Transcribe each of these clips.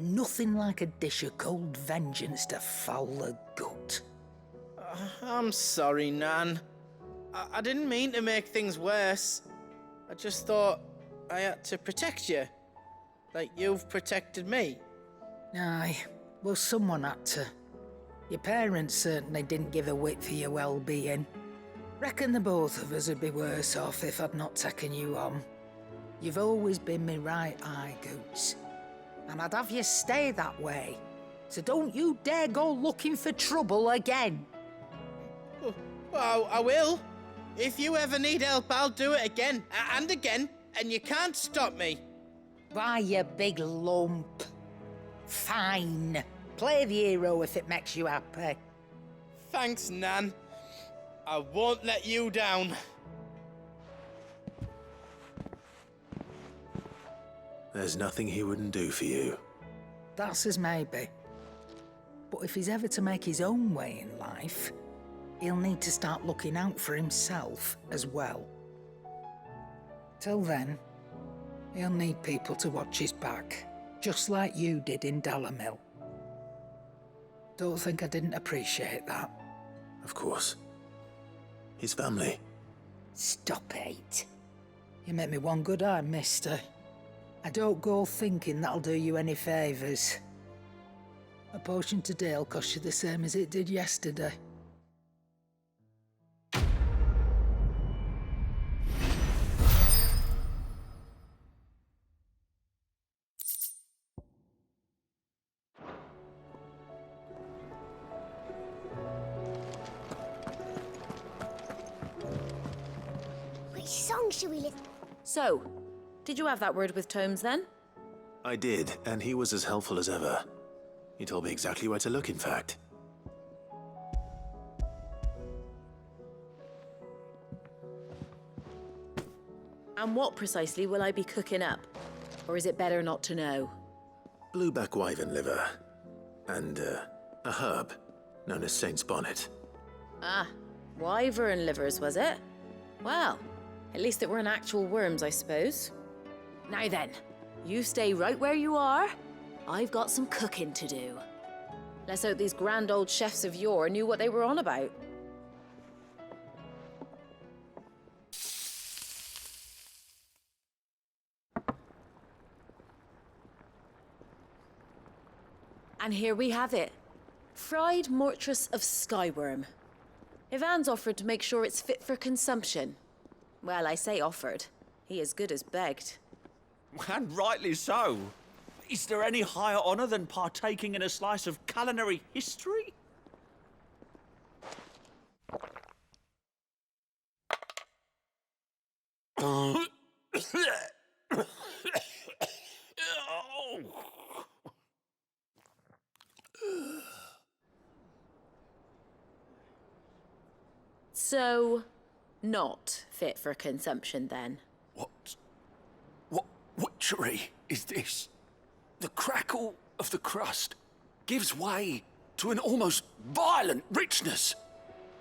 Nothing like a dish of cold vengeance to foul the gut. I'm sorry, Nan. I didn't mean to make things worse. I just thought I had to protect you. Like you've protected me. Aye, well, someone had to. Your parents certainly didn't give a whit for your well-being. Reckon the both of us would be worse off if I'd not taken you on. You've always been me right eye, Goots. And I'd have you stay that way. So don't you dare go looking for trouble again. Well, I will. If you ever need help, I'll do it again and again, and you can't stop me. Why, you big lump. Fine. Play the hero if it makes you happy. Thanks, Nan. I won't let you down. There's nothing he wouldn't do for you. That's as maybe. But if he's ever to make his own way in life, he'll need to start looking out for himself as well. Till then, he'll need people to watch his back, just like you did in Dalamil. Don't think I didn't appreciate that. Of course. His family. Stop it. You make me one good eye, mister. I don't go thinking that'll do you any favours. A potion today'll cost you the same as it did yesterday. Which song should we listen? So, did you have that word with Tomes then? I did, and he was as helpful as ever. He told me exactly where to look, in fact. And what precisely will I be cooking up? Or is it better not to know? Blueback wyvern liver. And, a herb known as Saint's Bonnet. Ah, wyvern livers, was it? Well, at least it weren't actual worms, I suppose. Now then, you stay right where you are. I've got some cooking to do. Let's hope these grand old chefs of yore knew what they were on about. And here we have it. Fried mortress of skyworm. Ivan's offered to make sure it's fit for consumption. Well, I say offered. He as good as begged. And rightly so. Is there any higher honor than partaking in a slice of culinary history? So, not fit for consumption then? What witchery is this? The crackle of the crust gives way to an almost violent richness.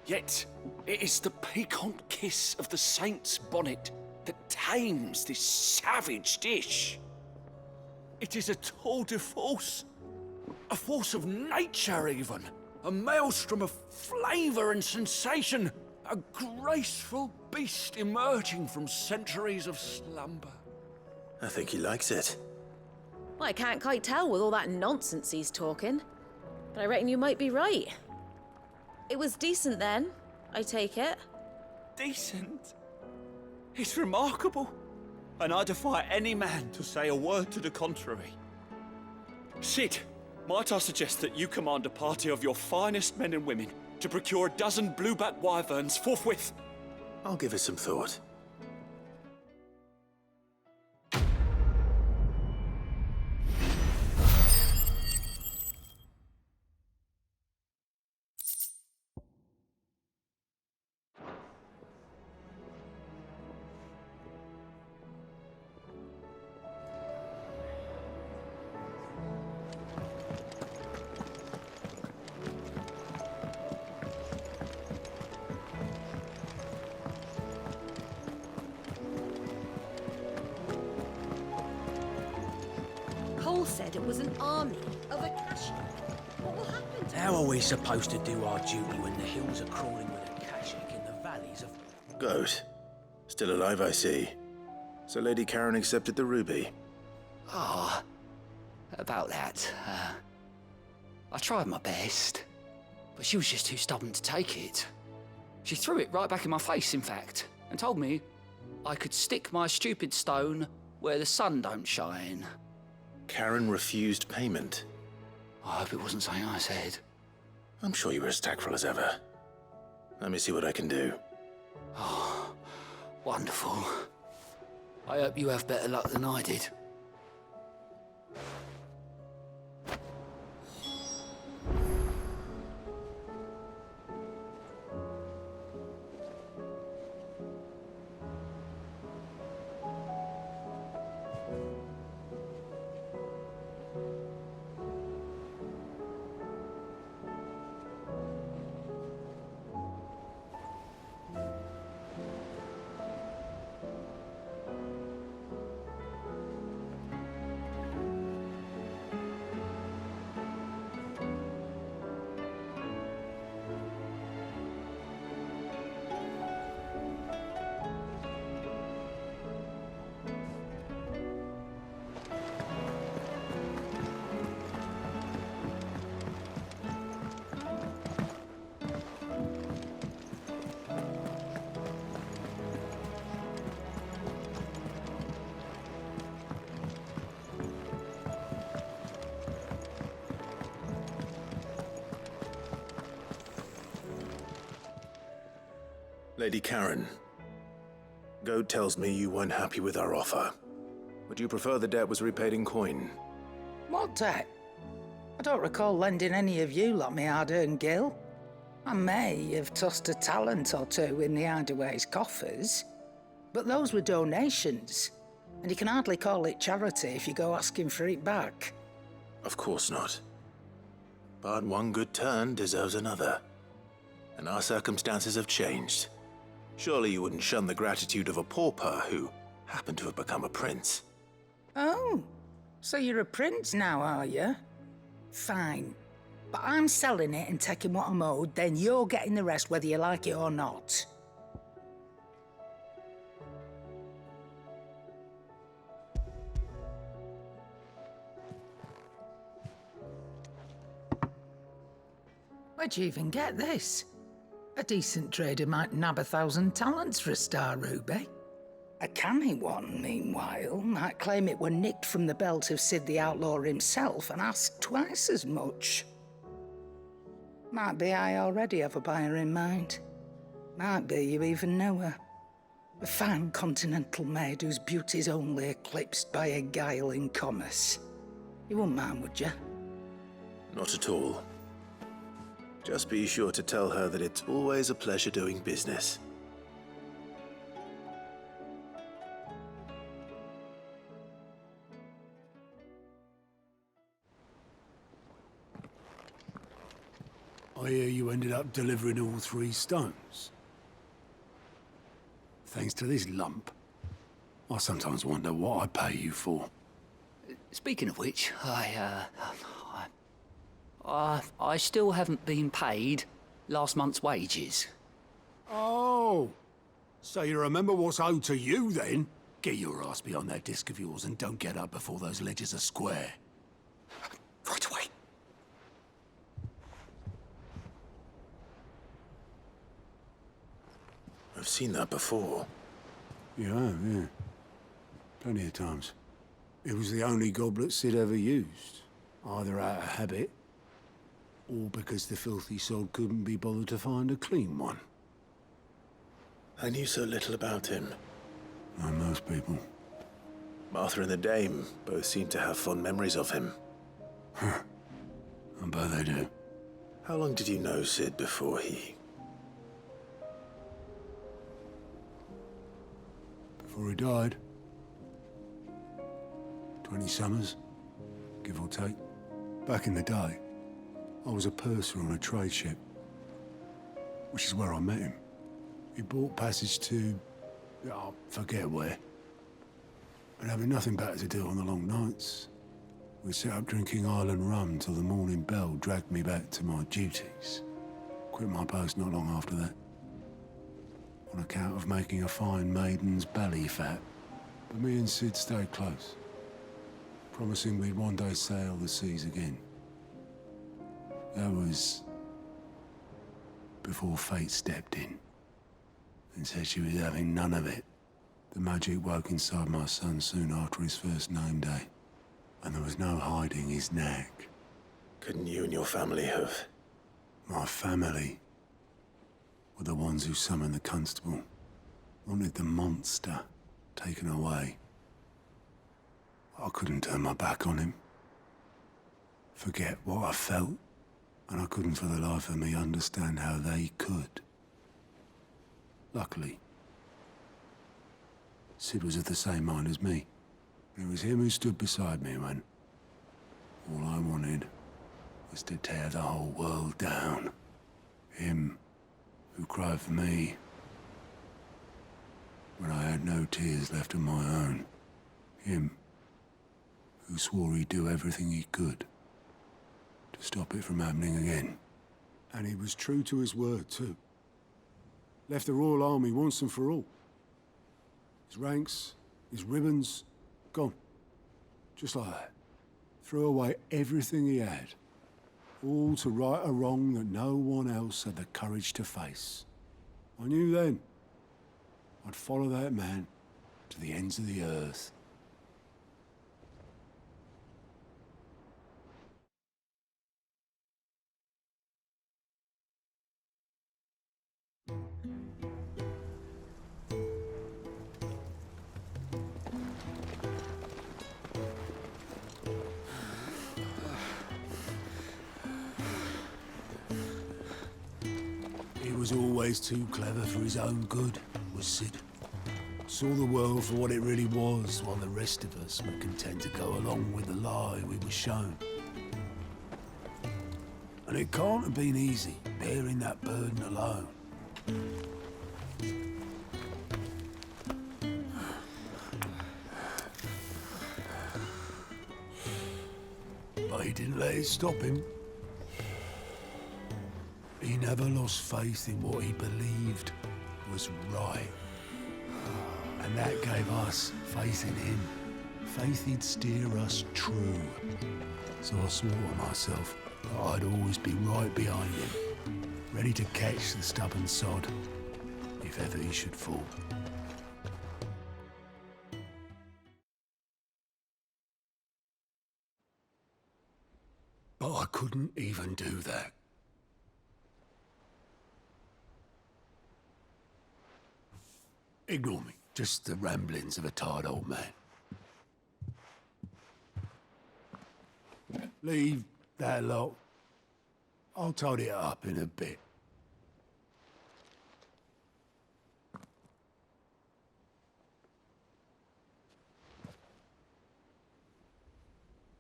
Yet, it is the piquant kiss of the saint's bonnet that tames this savage dish. It is a tour de force, a force of nature even, a maelstrom of flavour and sensation, a graceful beast emerging from centuries of slumber. I think he likes it. Well, I can't quite tell with all that nonsense he's talking. But I reckon you might be right. It was decent then, I take it. Decent? It's remarkable. And I defy any man to say a word to the contrary. Sid, might I suggest that you command a party of your finest men and women to procure a dozen blueback wyverns forthwith? I'll give it some thought. all said it was an army of Akashi. What will happen to How are we supposed to do our duty when the hills are crawling with Akashic in the valleys of... Goat. Still alive, I see. So Lady Karen accepted the ruby. Ah, about that. I tried my best, but she was just too stubborn to take it. She threw it right back in my face, in fact, and told me I could stick my stupid stone where the sun don't shine. Karen refused payment. I hope it wasn't something I said. I'm sure you were as tactful as ever. Let me see what I can do. Oh, wonderful. I hope you have better luck than I did. Lady Karen, Goat tells me you weren't happy with our offer. Would you prefer the debt was repaid in coin? What debt? I don't recall lending any of you lot me hard-earned gil. I may have tossed a talent or two in the Hideaway's coffers, but those were donations, and you can hardly call it charity if you go asking for it back. Of course not. But one good turn deserves another. And our circumstances have changed. Surely you wouldn't shun the gratitude of a pauper who happened to have become a prince. Oh, so you're a prince now, are you? Fine. But I'm selling it and taking what I'm owed, then you're getting the rest whether you like it or not. Where'd you even get this? A decent trader might nab 1,000 talents for a star ruby. A canny one, meanwhile, might claim it were nicked from the belt of Sid the Outlaw himself and ask twice as much. Might be I already have a buyer in mind. Might be you even know her. A fine continental maid whose beauty's only eclipsed by a guile in commerce. You wouldn't mind, would you? Not at all. Just be sure to tell her that it's always a pleasure doing business. I hear you ended up delivering all 3 stones. Thanks to this lump. I sometimes wonder what I pay you for. Speaking of which, I still haven't been paid last month's wages. Oh, so you remember what's owed to you then? Get your ass behind that disc of yours and don't get up before those ledgers are square. Right away. I've seen that before. You have, yeah. Plenty of times. It was the only goblet Sid ever used. Either out of habit, or because the filthy sod couldn't be bothered to find a clean one. I knew so little about him. Like most people. Martha and the Dame both seem to have fond memories of him. I bet they do. How long did you know Sid before he... Before he died. 20 summers, give or take. Back in the day, I was a purser on a trade ship, which is where I met him. He bought passage to... I forget where. But having nothing better to do on the long nights, We sat up drinking Island rum till the morning bell dragged me back to my duties. Quit my post not long after that, on account of making a fine maiden's belly fat. But me and Sid stayed close, promising we'd one day sail the seas again. That was before fate stepped in and said she was having none of it. The magic woke inside my son soon after his first name day, and there was no hiding his knack. Couldn't you and your family have? My family were the ones who summoned the constable, wanted the monster taken away. I couldn't turn my back on him, forget what I felt, and I couldn't for the life of me understand how they could. Luckily, Sid was of the same mind as me. It was him who stood beside me when all I wanted was to tear the whole world down. Him who cried for me when I had no tears left of my own. Him who swore he'd do everything he could to stop it from happening again. And he was true to his word, too. Left the Royal Army once and for all. His ranks, his ribbons, gone. Just like that. Threw away everything he had. All to right a wrong that no one else had the courage to face. I knew then I'd follow that man to the ends of the earth. He was always too clever for his own good, was Sid. Saw the world for what it really was, while the rest of us were content to go along with the lie we were shown. And it can't have been easy, bearing that burden alone. But he didn't let it stop him. He never lost faith in what he believed was right. And that gave us faith in him. Faith he'd steer us true. So I swore to myself that I'd always be right behind him, ready to catch the stubborn sod if ever he should fall. But I couldn't even do that. Ignore me. Just the ramblings of a tired old man. Leave that lot. I'll tidy it up in a bit.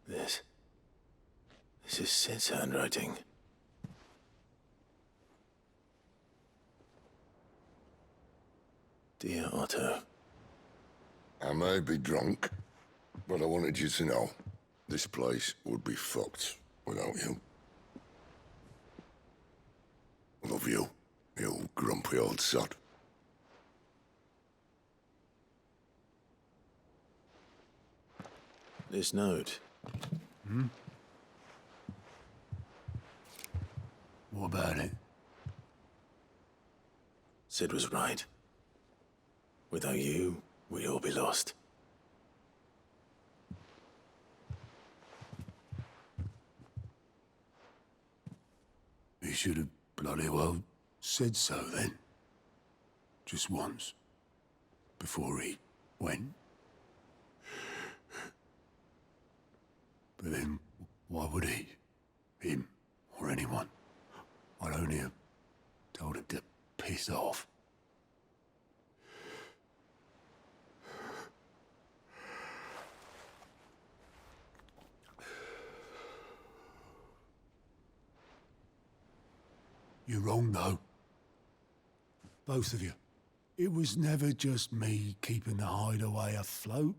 This is Sid's handwriting. Dear Otto. I may be drunk, but I wanted you to know this place would be fucked without you. Love you, you grumpy old sod. This note. What about it? Sid was right. Without you, we'd all be lost. He should have bloody well said so then. Just once. Before he went. But then, why would he? Him, or anyone? I'd only have told him to piss off. You're wrong, though. Both of you. It was never just me keeping the hideaway afloat.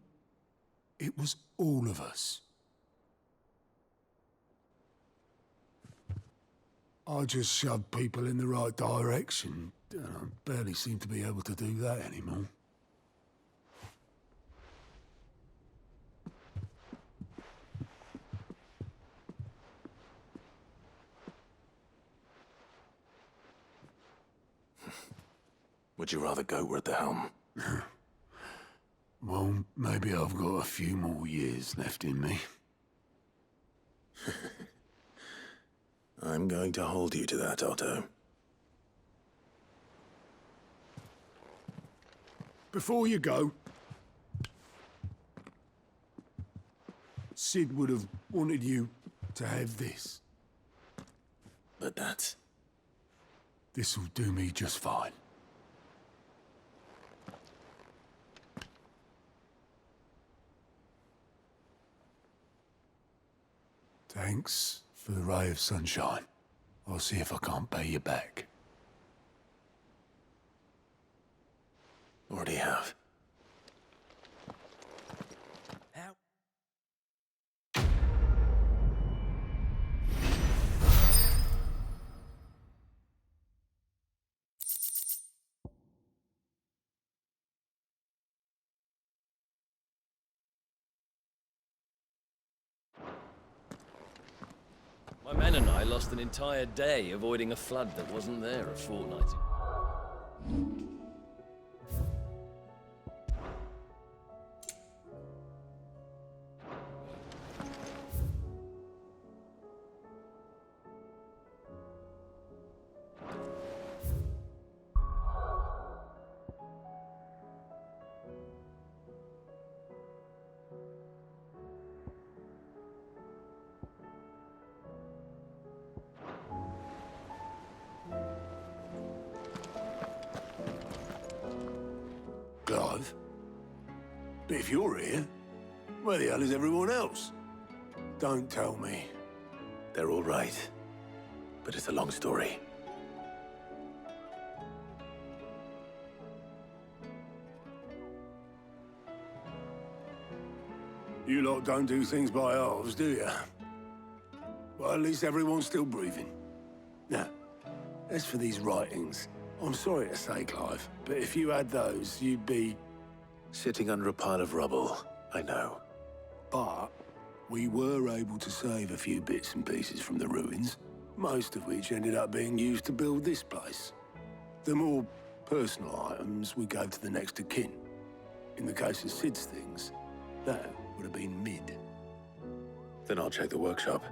It was all of us. I just shove people in the right direction, and I barely seem to be able to do that anymore. Would you rather go at the helm? Well, maybe I've got a few more years left in me. I'm going to hold you to that, Otto. Before you go, Sid would have wanted you to have this. But that's... This'll do me just fine. Thanks for the ray of sunshine. I'll see if I can't pay you back. Already have. How? My men and I lost an entire day avoiding a flood that wasn't there a fortnight ago. Clive? But if you're here, where the hell is everyone else? Don't tell me. They're all right. But it's a long story. You lot don't do things by halves, do you? Well, at least everyone's still breathing. Now, as for these writings, I'm sorry to say, Clive, but if you had those, you'd be... Sitting under a pile of rubble, I know. But we were able to save a few bits and pieces from the ruins, most of which ended up being used to build this place. The more personal items we gave to the next of kin. In the case of Sid's things, that would have been mid. Then I'll check the workshop.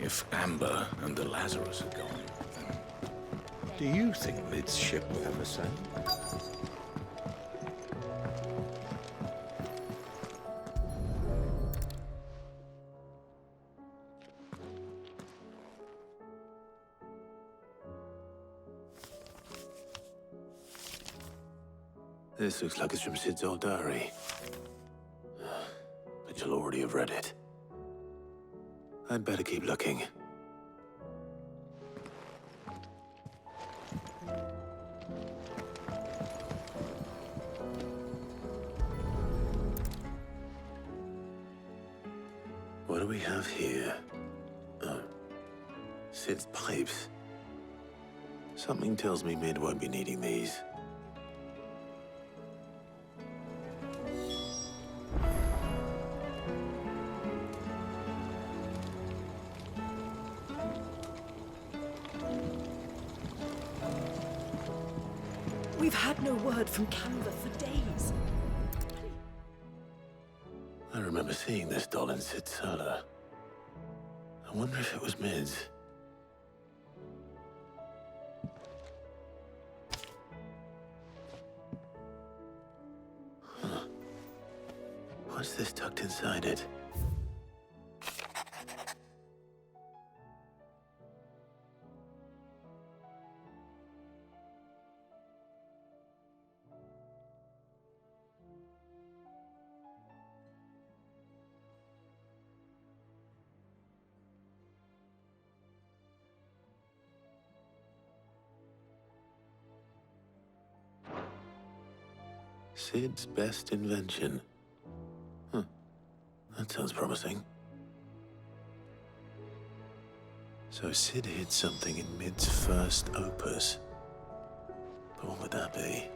If Amber and the Lazarus are gone, then... Do you think Lid's ship will ever sail? This looks like it's from Sid's old diary. But you'll already have read it. I'd better keep looking. What do we have here? Oh. Sid's pipes. Something tells me Mid won't be needing these. We've had no word from Canva for days. I remember seeing this doll in Sid's cellar. I wonder if it was Mid's. Huh. What's this tucked inside it? Sid's best invention. Huh. That sounds promising. So Sid hid something in Mid's first opus. But what would that be?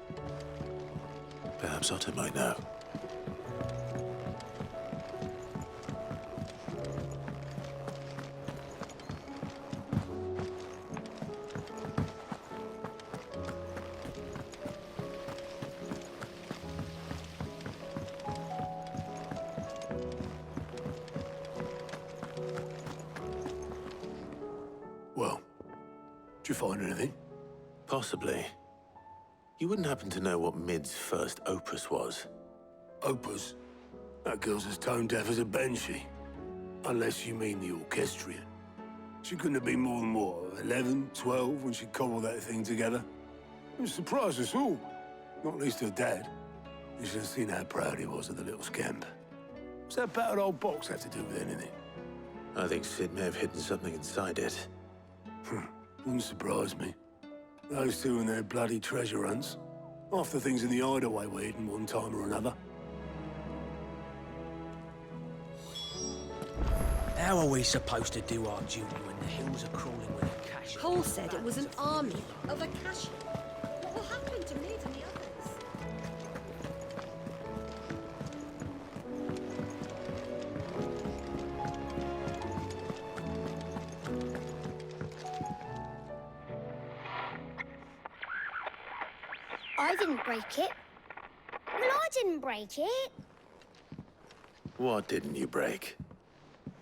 Perhaps Otto might know. Well, did you find anything? Possibly. You wouldn't happen to know what Mid's first opus was? Opus? That girl's as tone deaf as a banshee. Unless you mean the orchestrion. She couldn't have been more than, what, 11, 12 when she cobbled that thing together? It surprised us all. Not least her dad. You should have seen how proud he was of the little scamp. What's that battered old box have to do with anything? I think Sid may have hidden something inside it. Wouldn't surprise me. Those two and their bloody treasure hunts. Half the things in the hideaway were hidden one time or another. How are we supposed to do our duty when the hills are crawling with a cache? Cole said it was an army of Akashi. What will happen to me and the others? I didn't break it. Well, I didn't break it. What didn't you break?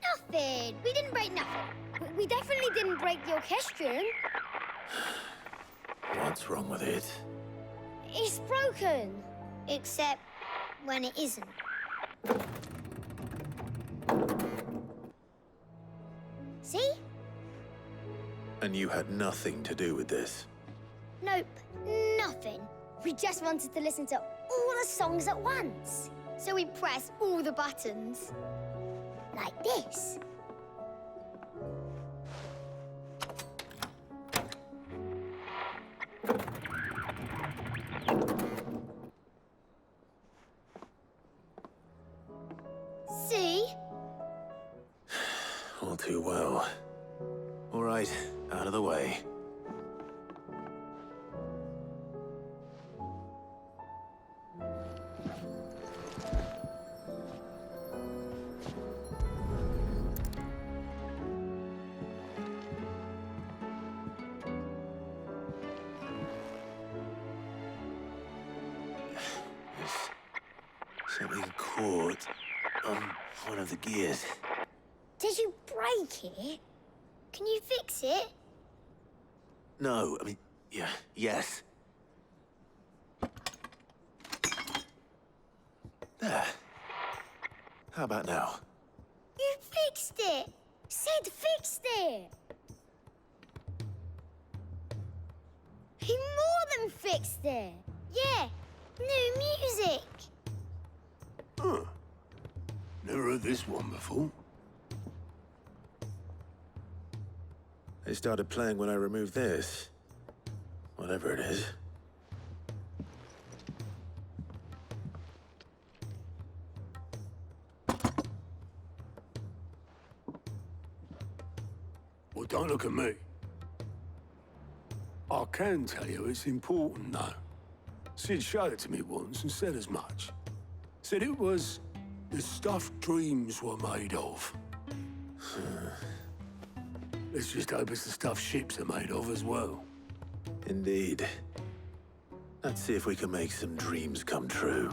Nothing. We didn't break nothing. We definitely didn't break the orchestrion. What's wrong with it? It's broken. Except when it isn't. See? And you had nothing to do with this? Nope, nothing. We just wanted to listen to all the songs at once. So we pressed all the buttons. Like this. See? All too well. All right, out of the way. Something caught on one of the gears. Did you break it? Can you fix it? No, I mean, yes. There. How about now? You fixed it! Sid fixed it! He more than fixed it! Yeah, new music! Huh. Never heard this one before. They started playing when I removed this. Whatever it is. Well, don't look at me. I can tell you it's important, though. Sid showed it to me once and said as much. Said it was the stuff dreams were made of. Let's just hope it's the stuff ships are made of as well. Indeed. Let's see if we can make some dreams come true.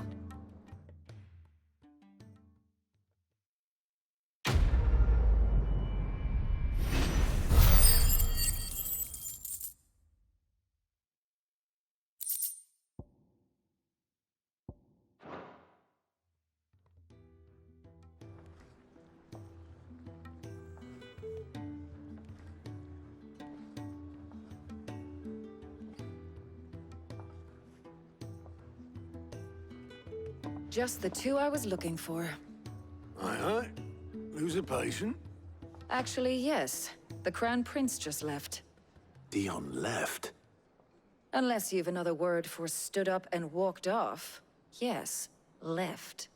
Just the two I was looking for. Aye. Lose a patient? Actually, yes. The Crown Prince just left. Dion left? Unless you've another word for stood up and walked off. Yes, left.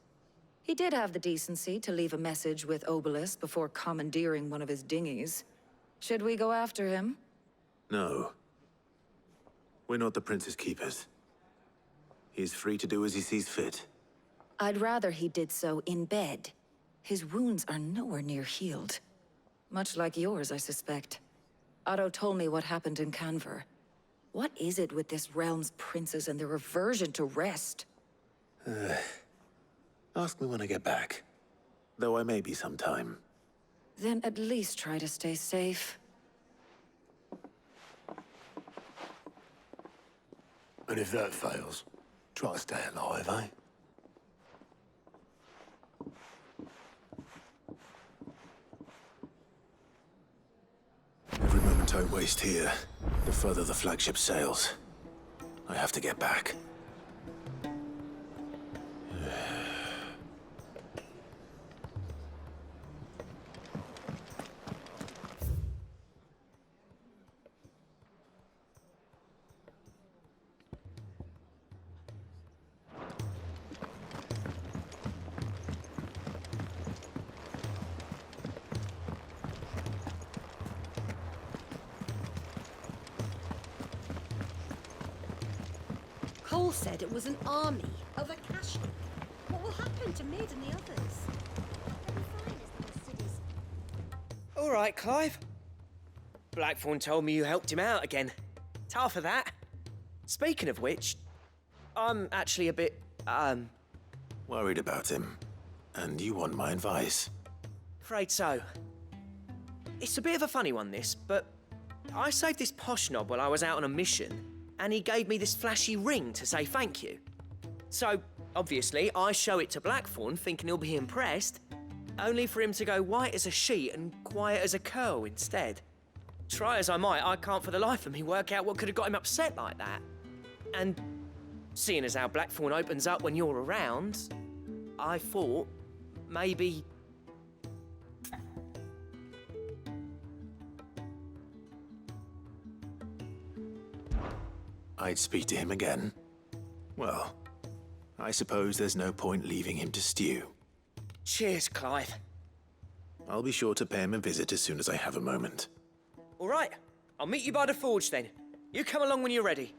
He did have the decency to leave a message with Obelisk before commandeering one of his dinghies. Should we go after him? No. We're not the Prince's keepers. He's free to do as he sees fit. I'd rather he did so in bed. His wounds are nowhere near healed. Much like yours, I suspect. Otto told me what happened in Canver. What is it with this realm's princes and their aversion to rest? Ask me when I get back. Though I may be sometime. Then at least try to stay safe. And if that fails, try to stay alive, eh? Every moment I waste here, the further the flagship sails. I have to get back. Cole said it was an army of Akashi. What will happen to Mid and the others? All right, Clive. Blackthorn told me you helped him out again. Tough for that. Speaking of which, I'm actually a bit, Worried about him. And you want my advice? afraid so. It's a bit of a funny one, this, but I saved this posh knob while I was out on a mission, and he gave me this flashy ring to say thank you. So, obviously, I show it to Blackthorn, thinking he'll be impressed, only for him to go white as a sheet and quiet as a curl instead. Try as I might, I can't for the life of me work out what could have got him upset like that. And seeing as how Blackthorn opens up when you're around, I thought maybe... I'd speak to him again. Well, I suppose there's no point leaving him to stew. Cheers, Clive. I'll be sure to pay him a visit as soon as I have a moment. All right, I'll meet you by the forge then. You come along when you're ready.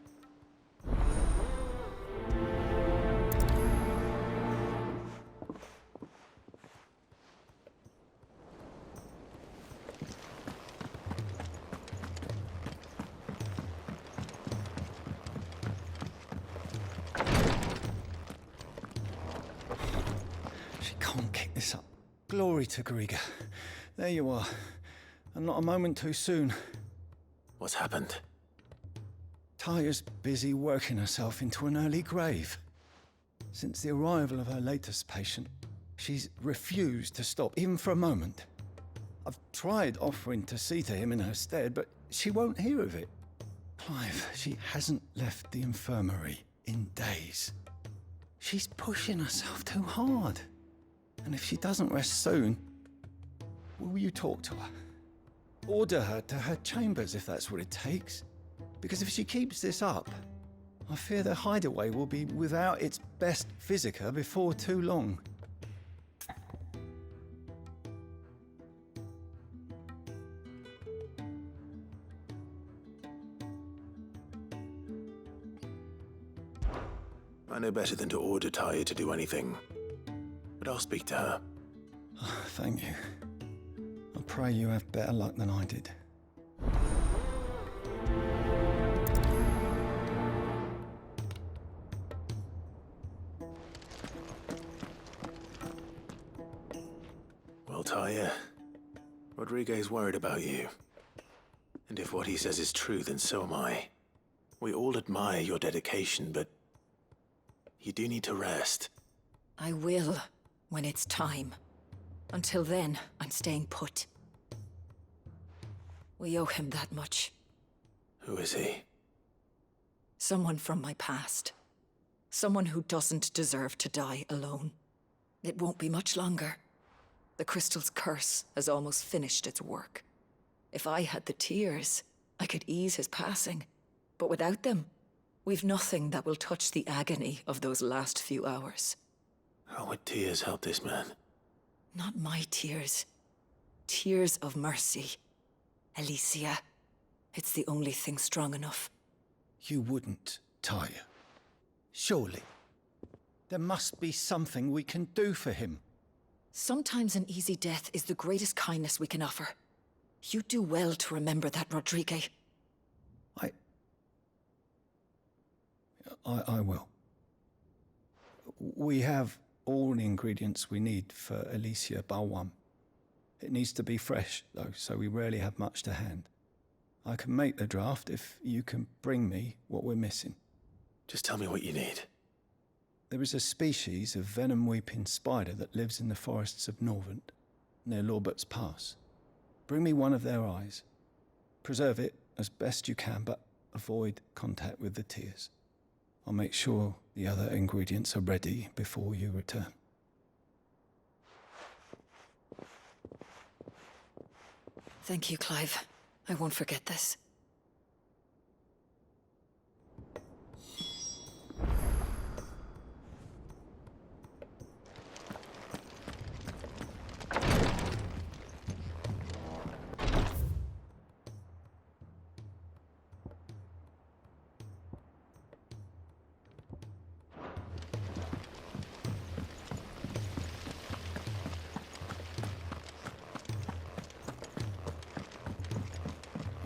She can't kick this up. Glory to Griga. There you are. And not a moment too soon. What's happened? Taya's busy working herself into an early grave. Since the arrival of her latest patient, she's refused to stop, even for a moment. I've tried offering to see to him in her stead, but she won't hear of it. Clive, she hasn't left the infirmary in days. She's pushing herself too hard. And if she doesn't rest soon, will you talk to her? Order her to her chambers if that's what it takes. Because if she keeps this up, I fear the hideaway will be without its best physica before too long. I know better than to order Taya to do anything. But I'll speak to her. Thank you. I pray you have better luck than I did. Well, Taya, Rodriguez worried about you. And if what he says is true, then so am I. We all admire your dedication, but you do need to rest. I will, when it's time. Until then, I'm staying put. We owe him that much. Who is he? Someone from my past. Someone who doesn't deserve to die alone. It won't be much longer. The crystal's curse has almost finished its work. If I had the tears, I could ease his passing. But without them, We've nothing that will touch the agony of those last few hours. How would tears help this man? Not my tears. Tears of mercy. Alicia, it's the only thing strong enough. You wouldn't, Tyre. Surely. There must be something we can do for him. Sometimes an easy death is the greatest kindness we can offer. You do well to remember that, Rodrigue. I will. We have all the ingredients we need for Alicia Balwam. It needs to be fresh, though, so we rarely have much to hand. I can make the draft if you can bring me what we're missing. Just tell me what you need. There is a species of venom-weeping spider that lives in the forests of Norvent, near Lorbert's Pass. Bring me one of their eyes. Preserve it as best you can, but avoid contact with the tears. I'll make sure the other ingredients are ready before you return. Thank you, Clive. I won't forget this.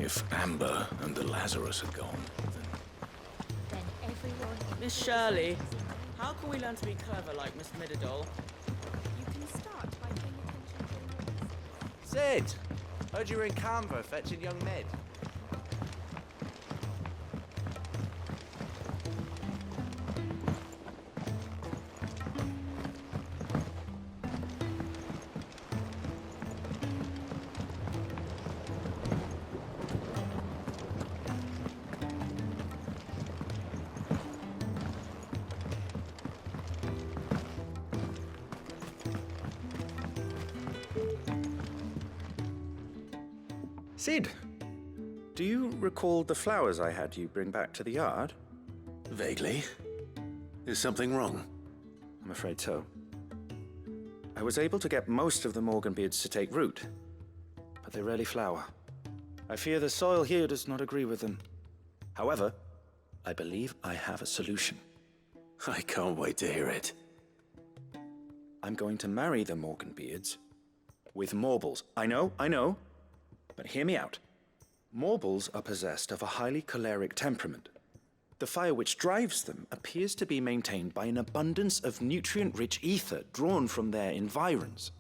If Amber and the Lazarus are gone, Then everyone... Miss Shirley, how can we learn to be clever like Miss Middledore? You can start by paying attention to your Sid! Heard you were in Canberra fetching young Med. Sid, do you recall the flowers I had you bring back to the yard? vaguely. Is something wrong? I'm afraid so. I was able to get most of the Morganbeards to take root, but they rarely flower. I fear the soil here does not agree with them. However, I believe I have a solution. I can't wait to hear it. I'm going to marry the Morganbeards with Morbles. I know, but hear me out. Morbles are possessed of a highly choleric temperament. The fire which drives them appears to be maintained by an abundance of nutrient-rich ether drawn from their environs.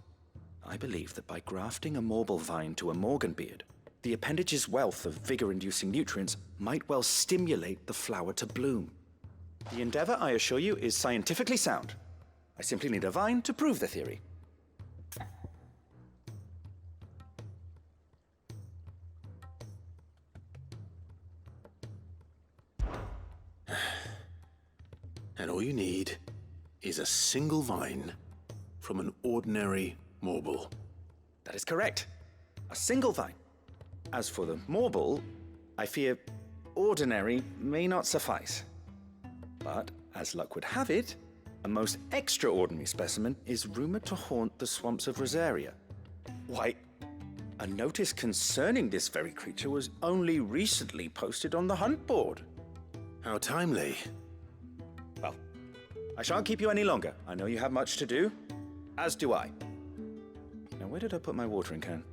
I believe that by grafting a Morble vine to a Morganbeard, the appendage's wealth of vigor-inducing nutrients might well stimulate the flower to bloom. The endeavor, I assure you, is scientifically sound. I simply need a vine to prove the theory. And all you need is a single vine from an ordinary Morble. That is correct. A single vine. As for the Morble, I fear ordinary may not suffice. But, as luck would have it, a most extraordinary specimen is rumored to haunt the swamps of Rosaria. Why, a notice concerning this very creature was only recently posted on the hunt board. How timely. Well, I shan't keep you any longer. I know you have much to do, as do I. Now, where did I put my watering can?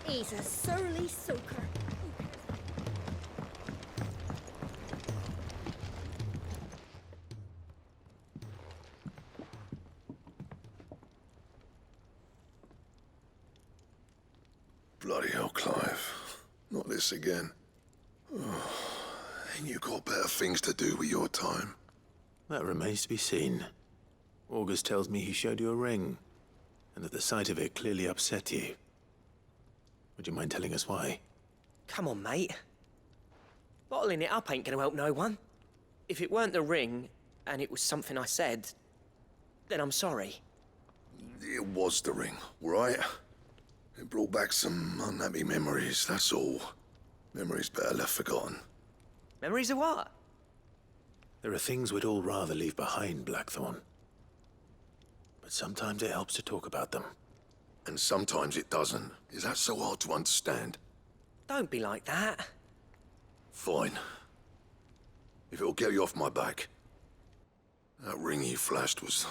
He's a surly soaker. Bloody hell, Clive. Not this again. Oh, ain't you got better things to do with your time? That remains to be seen. August tells me he showed you a ring, and that the sight of it clearly upset you. Would you mind telling us why? Come on, mate. Bottling it up ain't gonna help no one. If it weren't the ring, and it was something I said, then I'm sorry. It was the ring, right? It brought back some unhappy memories, that's all. Memories better left forgotten. Memories of what? There are things we'd all rather leave behind, Blackthorn. But sometimes it helps to talk about them. And sometimes it doesn't. Is that so hard to understand? Don't be like that. Fine. If it'll get you off my back. That ring you flashed was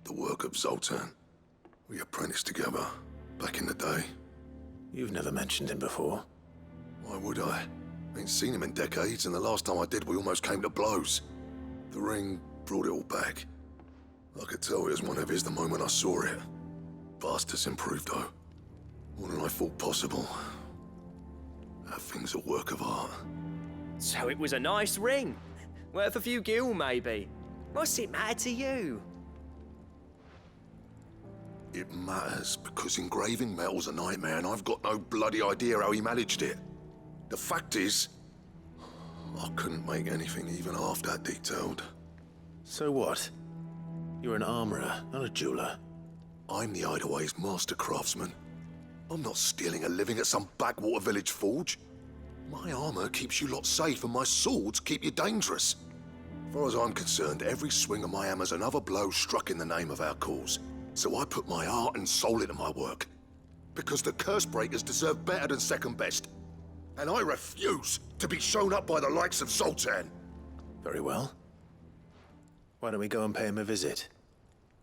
the work of Zoltan. We apprenticed together, back in the day. You've never mentioned him before. Why would I? Ain't seen him in decades, and the last time I did, we almost came to blows. The ring brought it all back. I could tell it was one of his the moment I saw it. Vast has improved, though. More than I thought possible. That thing's a work of art. So it was a nice ring. Worth a few gil, maybe. What's it matter to you? It matters because engraving metal's a nightmare, and I've got no bloody idea how he managed it. The fact is, I couldn't make anything even half that detailed. So what? You're an armorer, not a jeweler. I'm the Idaway's master craftsman. I'm not stealing a living at some backwater village forge. My armor keeps you lot safe, and my swords keep you dangerous. As far as I'm concerned, every swing of my hammer's another blow struck in the name of our cause. So I put my heart and soul into my work. Because the curse breakers deserve better than second best. And I refuse to be shown up by the likes of Zoltan. Very well. Why don't we go and pay him a visit?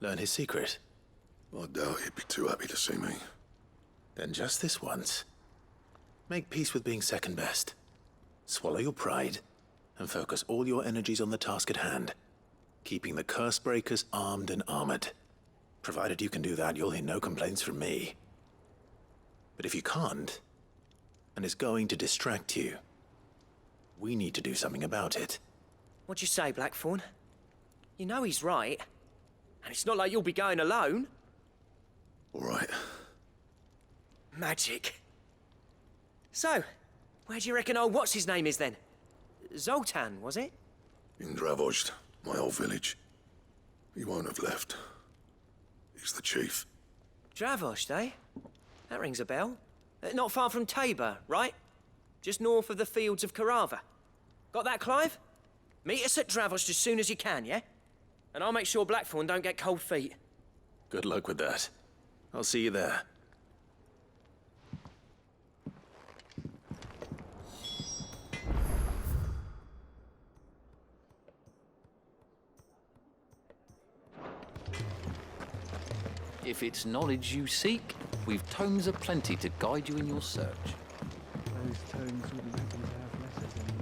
Learn his secret. I doubt he'd be too happy to see me. Then just this once. Make peace with being second best. Swallow your pride, and focus all your energies on the task at hand. Keeping the curse breakers armed and armored. Provided you can do that, you'll hear no complaints from me. But if you can't, and it's going to distract you, we need to do something about it. What'd you say, Blackthorn? You know he's right. And it's not like you'll be going alone. All right. Magic. So, where do you reckon old what's-his-name is then? Zoltan, was it? In Dravozd, my old village. He won't have left. He's the chief. Dravozd, eh? That rings a bell. Not far from Tabor, right? Just north of the fields of Carava. Got that, Clive? Meet us at Dravozd as soon as you can, yeah? And I'll make sure Blackthorn don't get cold feet. Good luck with that. I'll see you there. If it's knowledge you seek, we've tomes aplenty to guide you in your search. Those tomes wouldn't happen to have letters in them.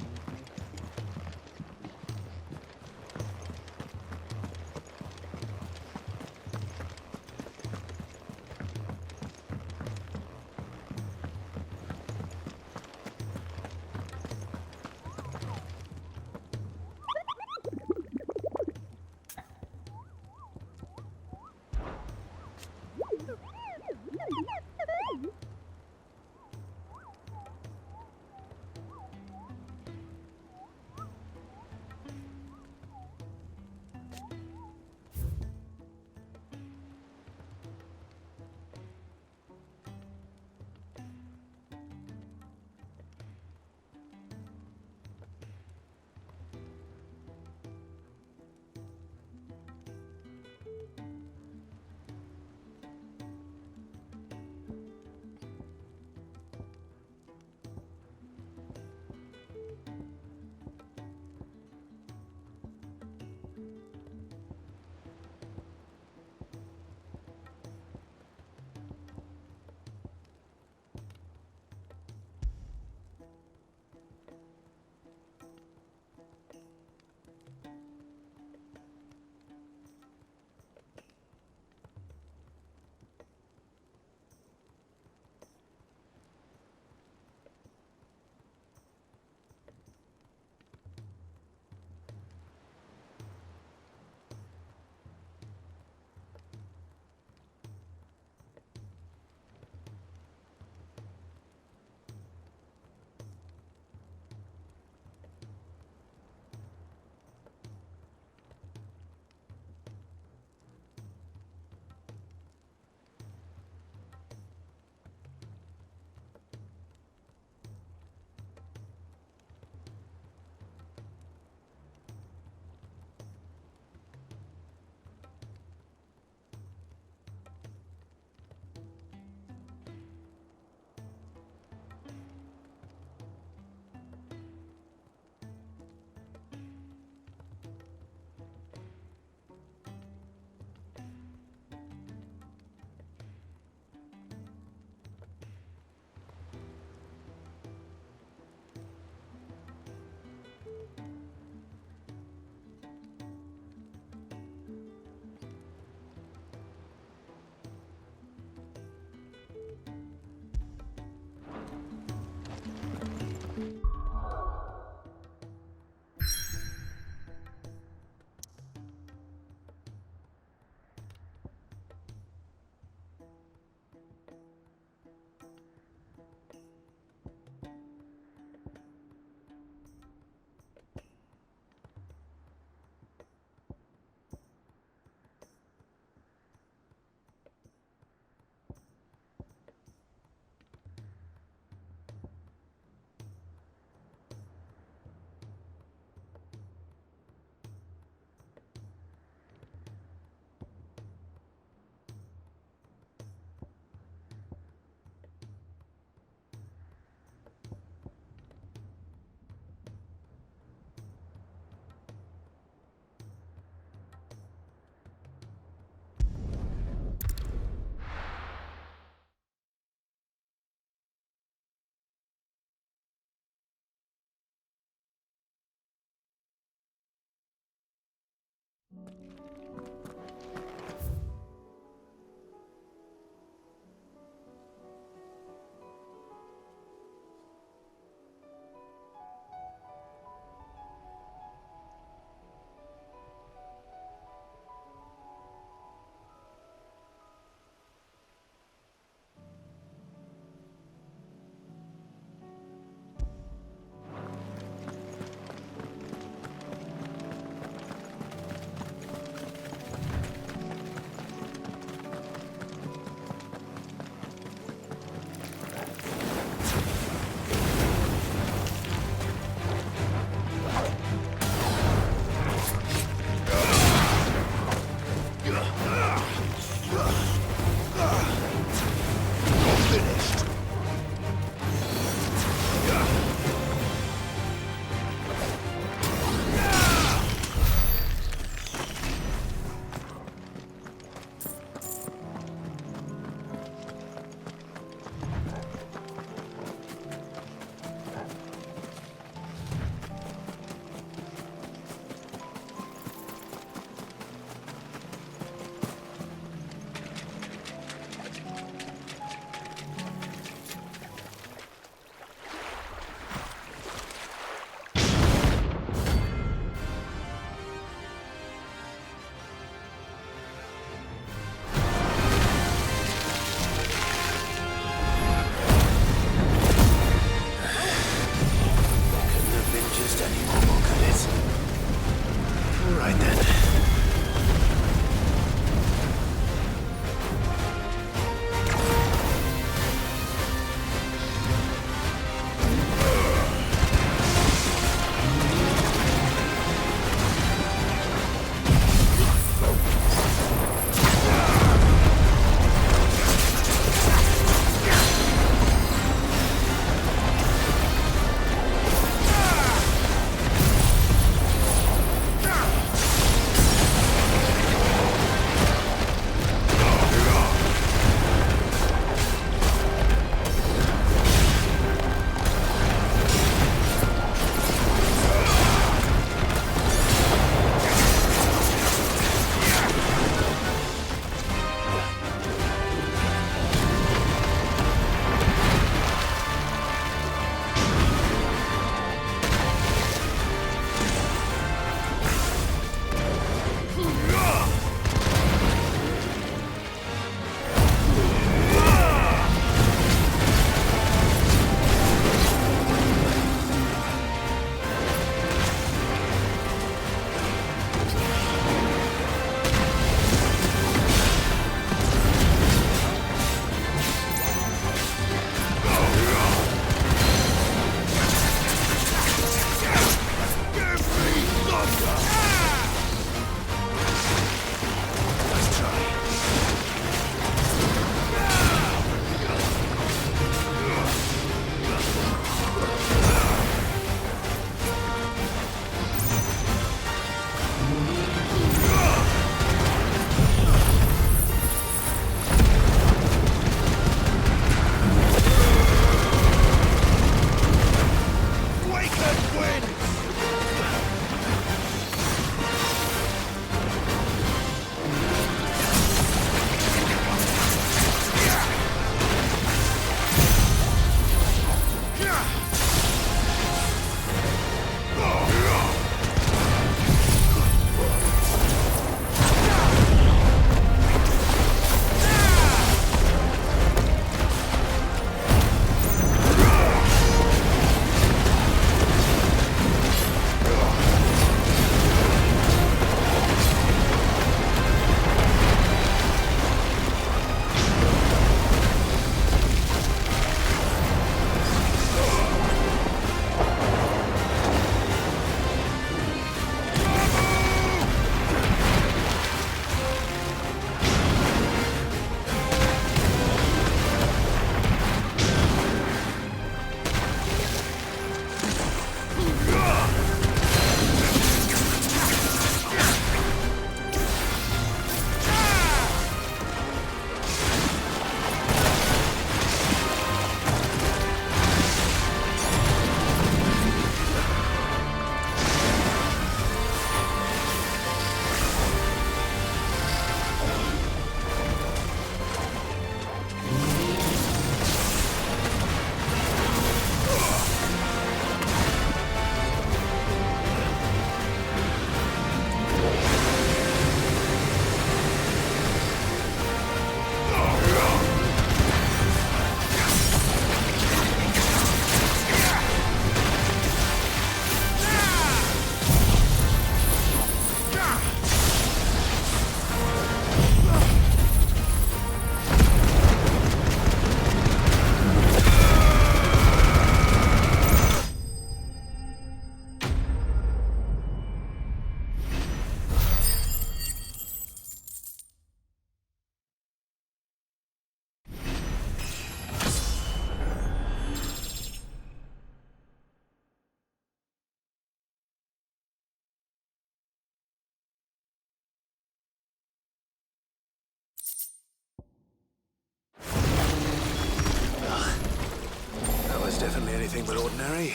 anything but ordinary.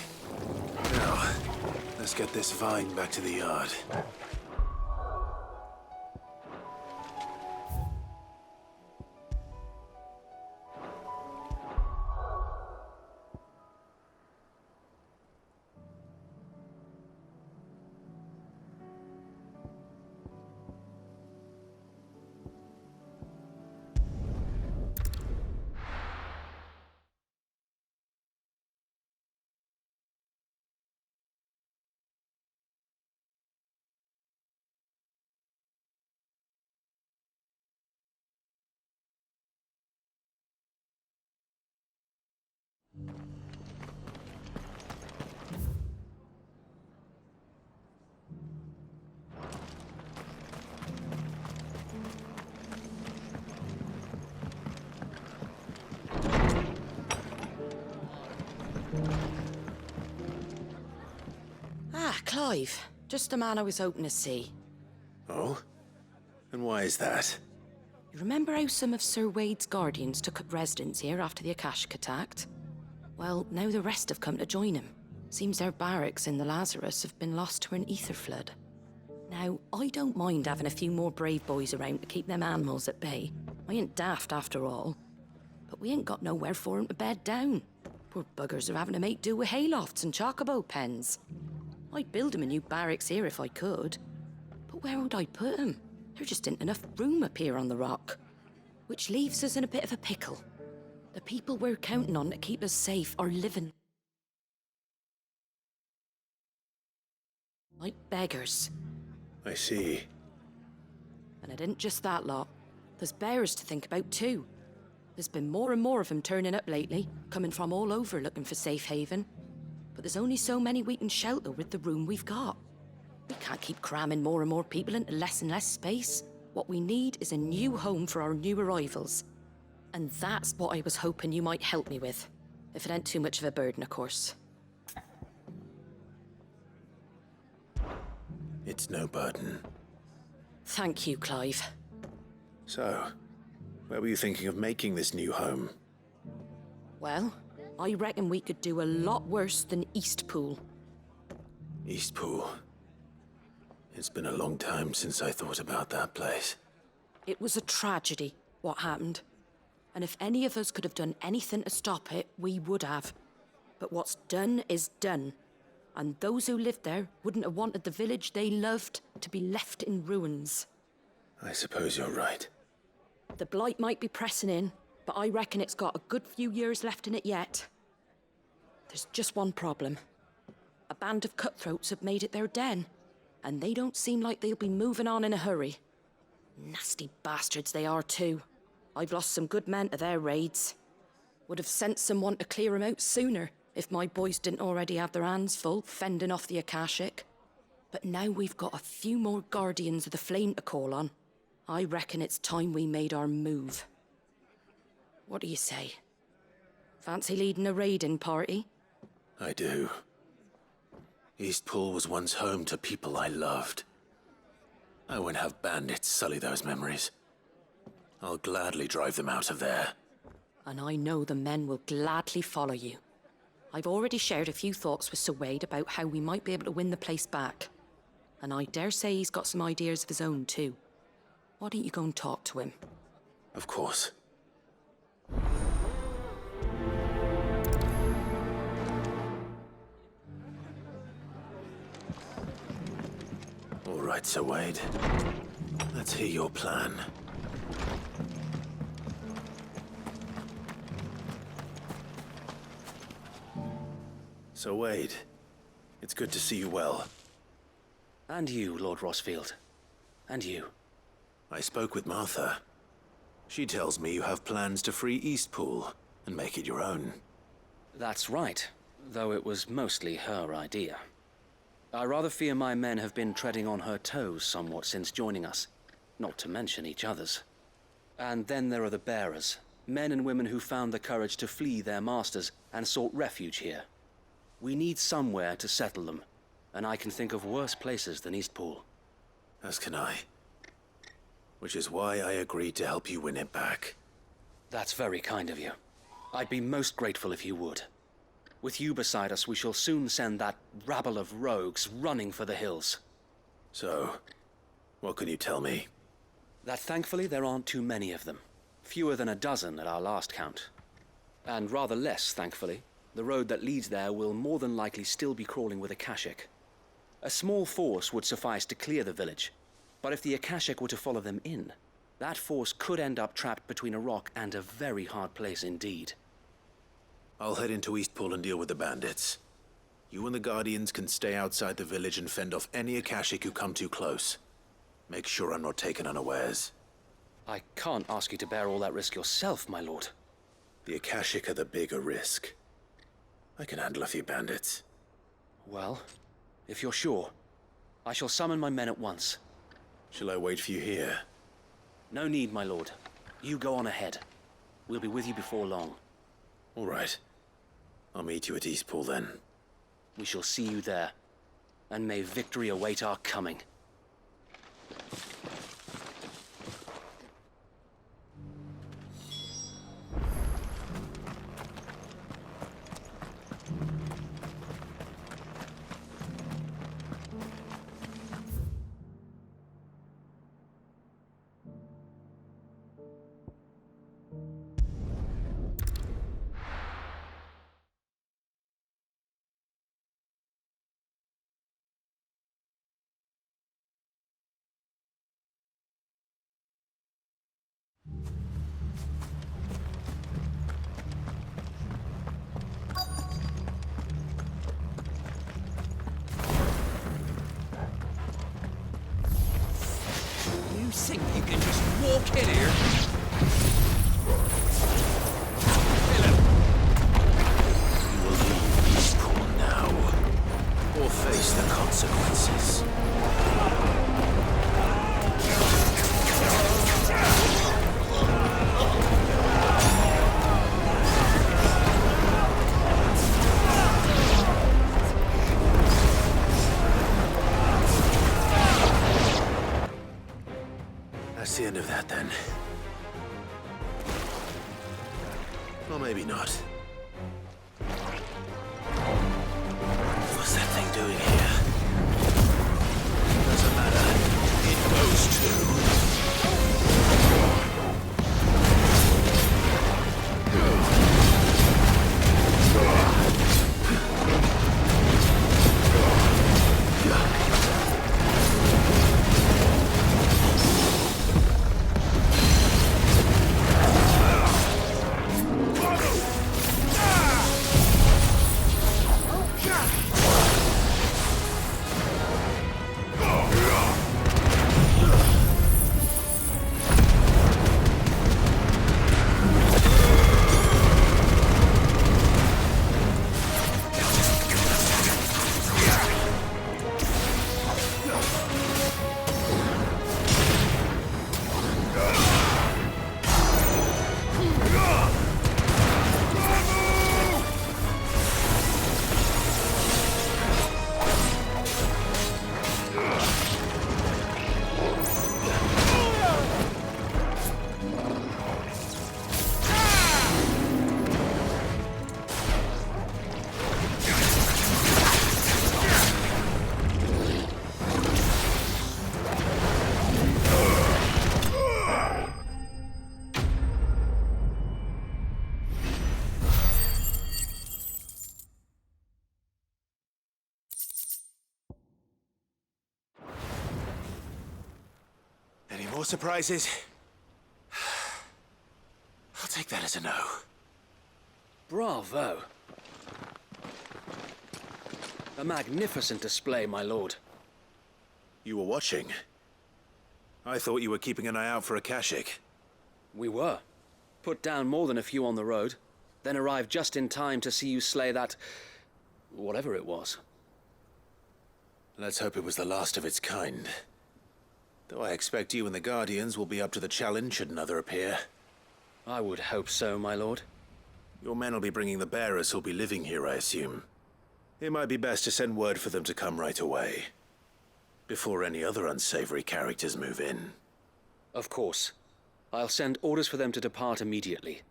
Now, let's get this vine back to the yard. Ah, Clive. Just the man I was hoping to see. Oh? And why is that? You remember how some of Sir Wade's guardians took up residence here after the Akashic attacked? Well, now the rest have come to join him. Seems their barracks in the Lazarus have been lost to an ether flood. Now, I don't mind having a few more brave boys around to keep them animals at bay. I ain't daft after all. But we ain't got nowhere for 'em to bed down. Poor buggers are having to make do with haylofts and chocobo pens. I'd build 'em a new barracks here if I could. But where would I put 'em? There just ain't enough room up here on the rock. Which leaves us in a bit of a pickle. The people we're counting on to keep us safe are living like beggars. I see. And it ain't just that lot. There's bears to think about too. There's been more and more of them turning up lately, coming from all over looking for safe haven. But there's only so many we can shelter with the room we've got. We can't keep cramming more and more people into less and less space. What we need is a new home for our new arrivals. And that's what I was hoping you might help me with. If it ain't too much of a burden, of course. It's no burden. Thank you, Clive. So, where were you thinking of making this new home? Well, I reckon we could do a lot worse than Eastpool. Eastpool. It's been a long time since I thought about that place. It was a tragedy, what happened. And if any of us could have done anything to stop it, we would have. But what's done is done. And those who lived there wouldn't have wanted the village they loved to be left in ruins. I suppose you're right. The blight might be pressing in, but I reckon it's got a good few years left in it yet. There's just one problem. A band of cutthroats have made it their den, and they don't seem like they'll be moving on in a hurry. Nasty bastards they are too. I've lost some good men to their raids. Would have sent someone to clear 'em out sooner if my boys didn't already have their hands full fending off the Akashic. But now we've got a few more guardians of the flame to call on. I reckon it's time we made our move. What do you say? Fancy leading a raiding party? I do. Eastpool was once home to people I loved. I won't have bandits sully those memories. I'll gladly drive them out of there. And I know the men will gladly follow you. I've already shared a few thoughts with Sir Wade about how we might be able to win the place back. And I dare say he's got some ideas of his own too. Why don't you go and talk to him? Of course. All right, Sir Wade. Let's hear your plan. Sir Wade, it's good to see you well. And you, Lord Rossfield. And you. I spoke with Martha. She tells me you have plans to free Eastpool and make it your own. That's right, though it was mostly her idea. I rather fear my men have been treading on her toes somewhat since joining us, not to mention each other's. And then there are the bearers, men and women who found the courage to flee their masters and sought refuge here. We need somewhere to settle them, and I can think of worse places than Eastpool. As can I. Which is why I agreed to help you win it back. That's very kind of you. I'd be most grateful if you would. With you beside us, we shall soon send that rabble of rogues running for the hills. So, what can you tell me? That thankfully there aren't too many of them. Fewer than a dozen at our last count. And rather less, thankfully. The road that leads there will more than likely still be crawling with Akashic. A small force would suffice to clear the village, but if the Akashic were to follow them in, that force could end up trapped between a rock and a very hard place indeed. I'll head into Eastpool and deal with the bandits. You and the Guardians can stay outside the village and fend off any Akashic who come too close. Make sure I'm not taken unawares. I can't ask you to bear all that risk yourself, my lord. The Akashic are the bigger risk. I can handle a few bandits. Well, if you're sure, I shall summon my men at once. Shall I wait for you here? No need, my lord. You go on ahead. We'll be with you before long. All right. I'll meet you at Eastpool then. We shall see you there. And may victory await our coming. You think you can just walk in here? You will leave Eastpool now, or face the consequences. That's the end of that, then. Or maybe not. What's that thing doing here? Doesn't matter. It goes too. Any more surprises? I'll take that as a no. Bravo. A magnificent display, my lord. You were watching. I thought you were keeping an eye out for Akashic. We were. Put down more than a few on the road, then arrived just in time to see you slay that... whatever it was. Let's hope it was the last of its kind. Though I expect you and the Guardians will be up to the challenge should another appear. I would hope so, my lord. Your men will be bringing the bearers who'll be living here, I assume. It might be best to send word for them to come right away, before any other unsavory characters move in. Of course. I'll send orders for them to depart immediately.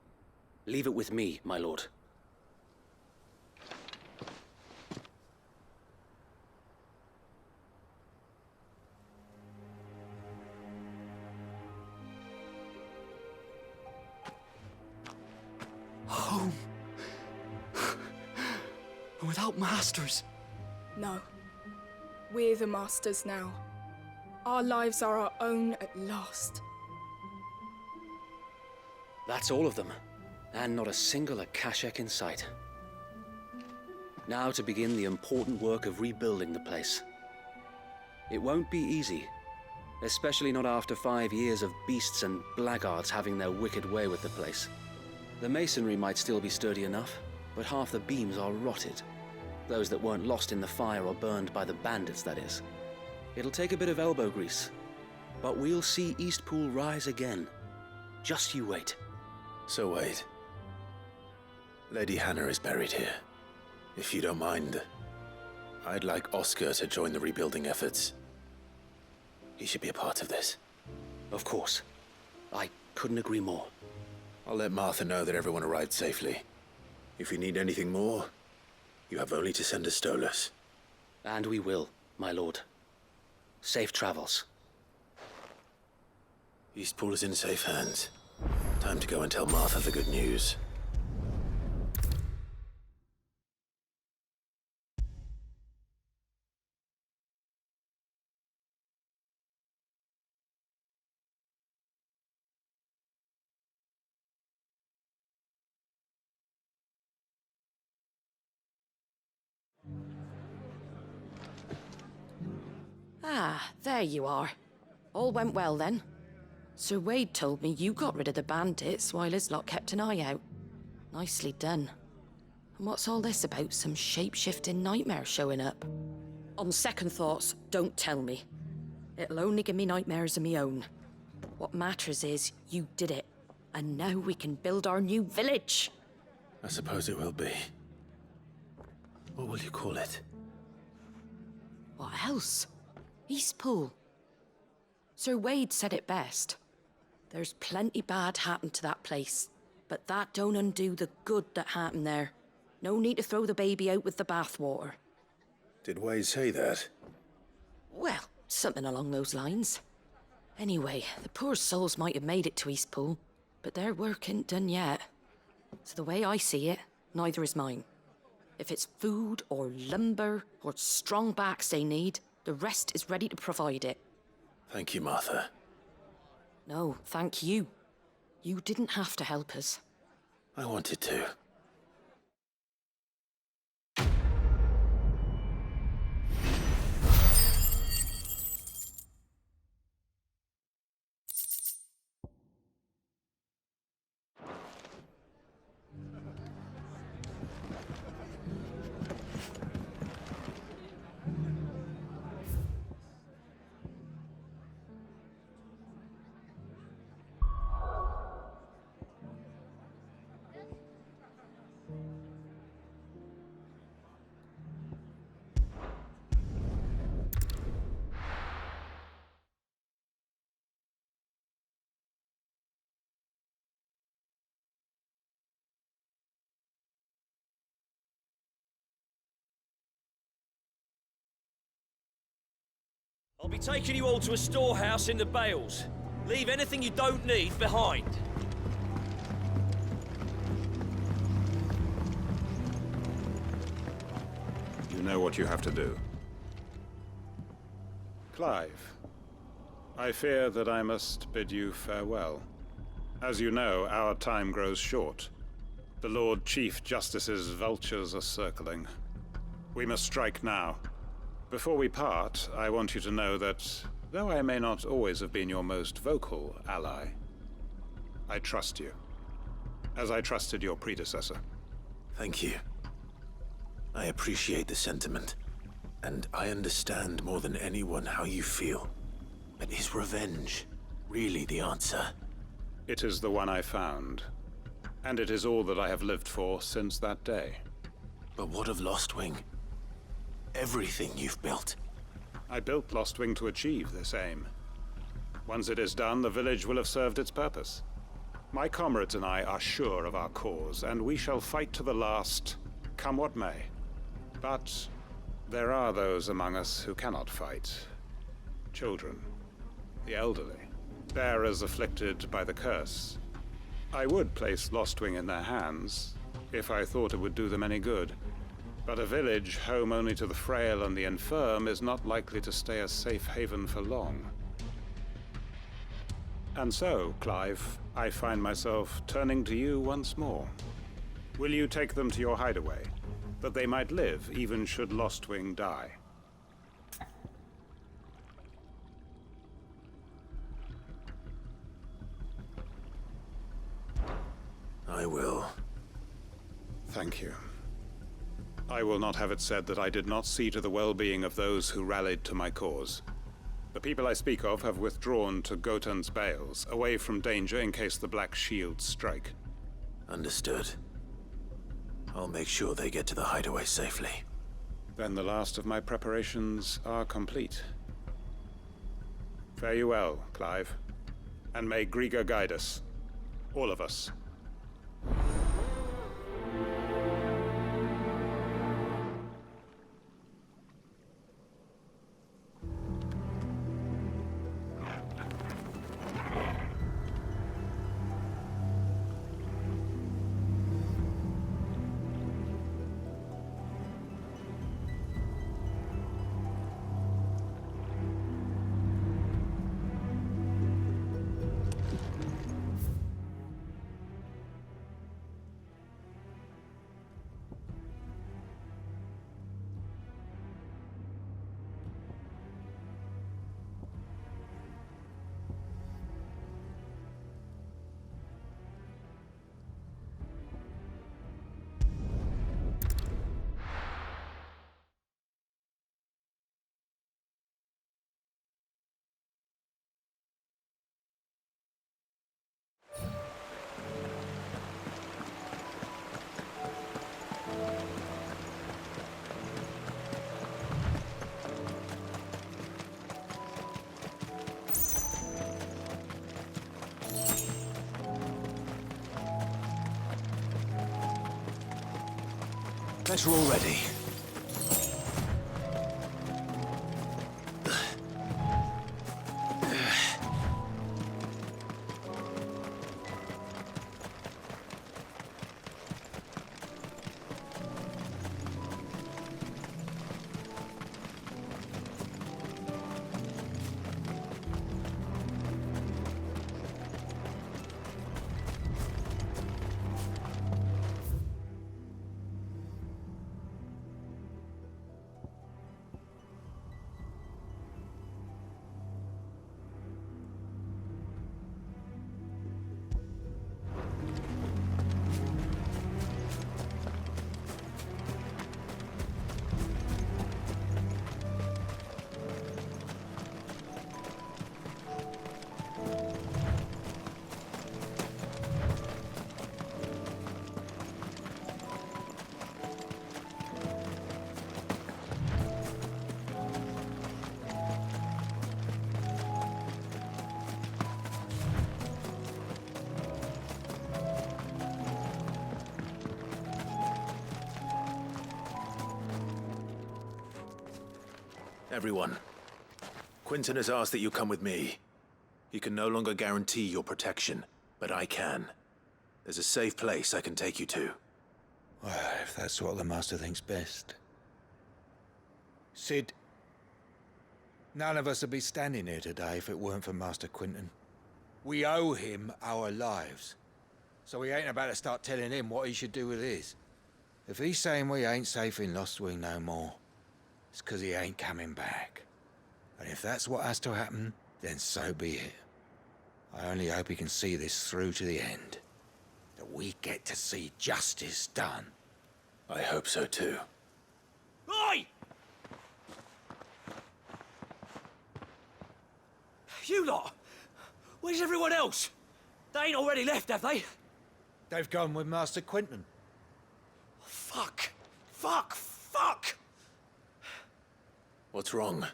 Leave it with me, my lord. without masters. No. We're the masters now. Our lives are our own at last. That's all of them, and not a single Akashak in sight. Now to begin the important work of rebuilding the place. It won't be easy, especially not after 5 years of beasts and blackguards having their wicked way with the place. The masonry might still be sturdy enough, but half the beams are rotted. Those that weren't lost in the fire or burned by the bandits, that is. It'll take a bit of elbow grease, but we'll see Eastpool rise again. Just you wait. So wait. Lady Hannah is buried here. If you don't mind, I'd like Oscar to join the rebuilding efforts. He should be a part of this. Of course. I couldn't agree more. I'll let Martha know that everyone arrived safely. If you need anything more, you have only to send a Stolas. And we will, my lord. Safe travels. Eastpool is in safe hands. Time to go and tell Martha the good news. Ah, there you are. All went well then. Sir Wade told me you got rid of the bandits while his lot kept an eye out. Nicely done. And what's all this about some shape-shifting nightmare showing up? On second thoughts, don't tell me. It'll only give me nightmares of me own. What matters is you did it, and now we can build our new village. I suppose it will be. What will you call it? What else? Eastpool. Sir Wade said it best. There's plenty bad happened to that place, but that don't undo the good that happened there. No need to throw the baby out with the bathwater. Did Wade say that? Well, something along those lines. Anyway, the poor souls might have made it to Eastpool, but their work ain't done yet. So the way I see it, neither is mine. If it's food or lumber or strong backs they need, the rest is ready to provide it. Thank you, Martha. No, thank you. You didn't have to help us. I wanted to. I'll be taking you all to a storehouse in the Bales. Leave anything you don't need behind. You know what you have to do. Clive, I fear that I must bid you farewell. As you know, our time grows short. The Lord Chief Justice's vultures are circling. We must strike now. Before we part, I want you to know that, though I may not always have been your most vocal ally, I trust you, as I trusted your predecessor. Thank you. I appreciate the sentiment, and I understand more than anyone how you feel. But is revenge really the answer? It is the one I found, and it is all that I have lived for since that day. But what of Lostwing? Everything you've built. I built Lostwing to achieve this aim. Once it is done, the village will have served its purpose. My comrades and I are sure of our cause, and we shall fight to the last, come what may. But there are those among us who cannot fight. Children, the elderly, bearers afflicted by the curse. I would place Lostwing in their hands, if I thought it would do them any good. But a village home only to the frail and the infirm is not likely to stay a safe haven for long. And so, Clive, I find myself turning to you once more. Will you take them to your hideaway, that they might live even should Lostwing die? I will. Thank you. I will not have it said that I did not see to the well-being of those who rallied to my cause. The people I speak of have withdrawn to Gotan's Bales, away from danger in case the Black Shields strike. Understood. I'll make sure they get to the hideaway safely. Then the last of my preparations are complete. Fare you well, Clive. And may Griga guide us. All of us. Guess we're all ready. Everyone, Quinton has asked that you come with me. He can no longer guarantee your protection, but I can. There's a safe place I can take you to. Well, if that's what the Master thinks best. Sid, none of us would be standing here today if it weren't for Master Quinton. We owe him our lives. So we ain't about to start telling him what he should do with his. If he's saying we ain't safe in Lostwing no more, it's 'cause he ain't coming back. And if that's what has to happen, then so be it. I only hope he can see this through to the end. That we get to see justice done. I hope so too. Oi! You lot! Where's everyone else? They ain't already left, have they? They've gone with Master Quinton. Fuck! Fuck! Fuck! What's wrong?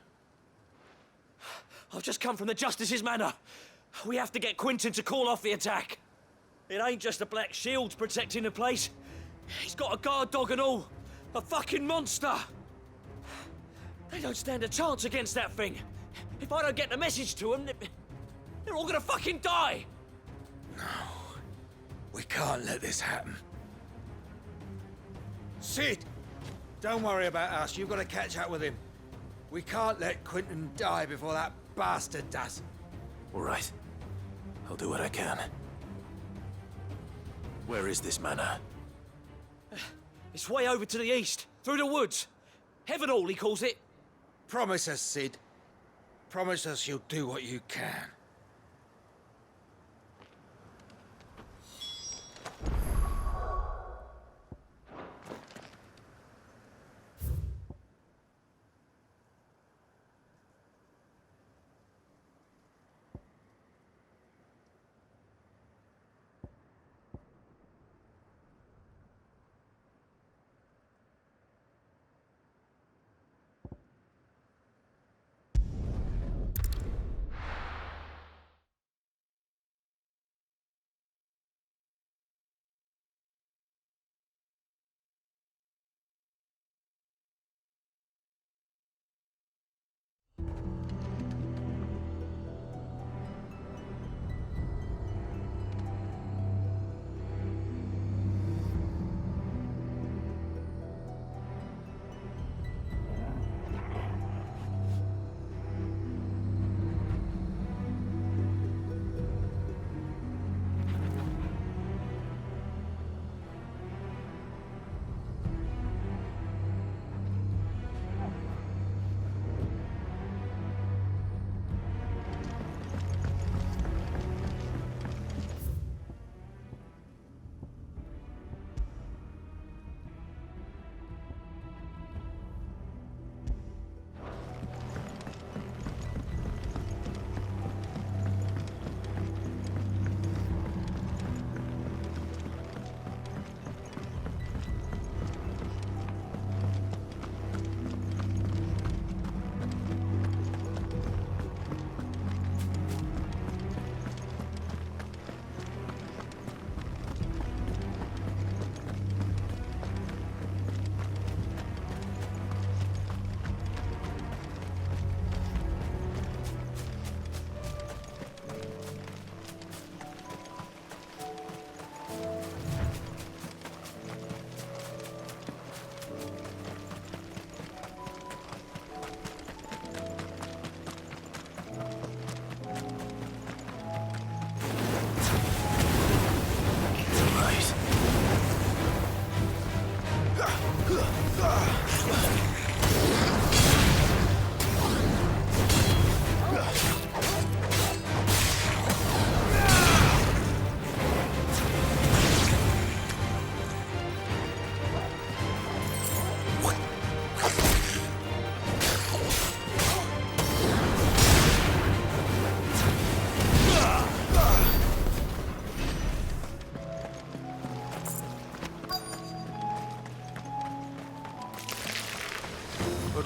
I've just come from the Justice's manor. We have to get Quinton to call off the attack. It ain't just the Black Shields protecting the place. He's got a guard dog and all. A fucking monster. They don't stand a chance against that thing. If I don't get the message to them, they're all gonna fucking die. No. We can't let this happen. Sid! Don't worry about us. You've got to catch up with him. We can't let Quentin die before that bastard does. All right. I'll do what I can. Where is this manor? It's way over to the east, through the woods. Heaven Hall, he calls it. Promise us, Sid. Promise us you'll do what you can.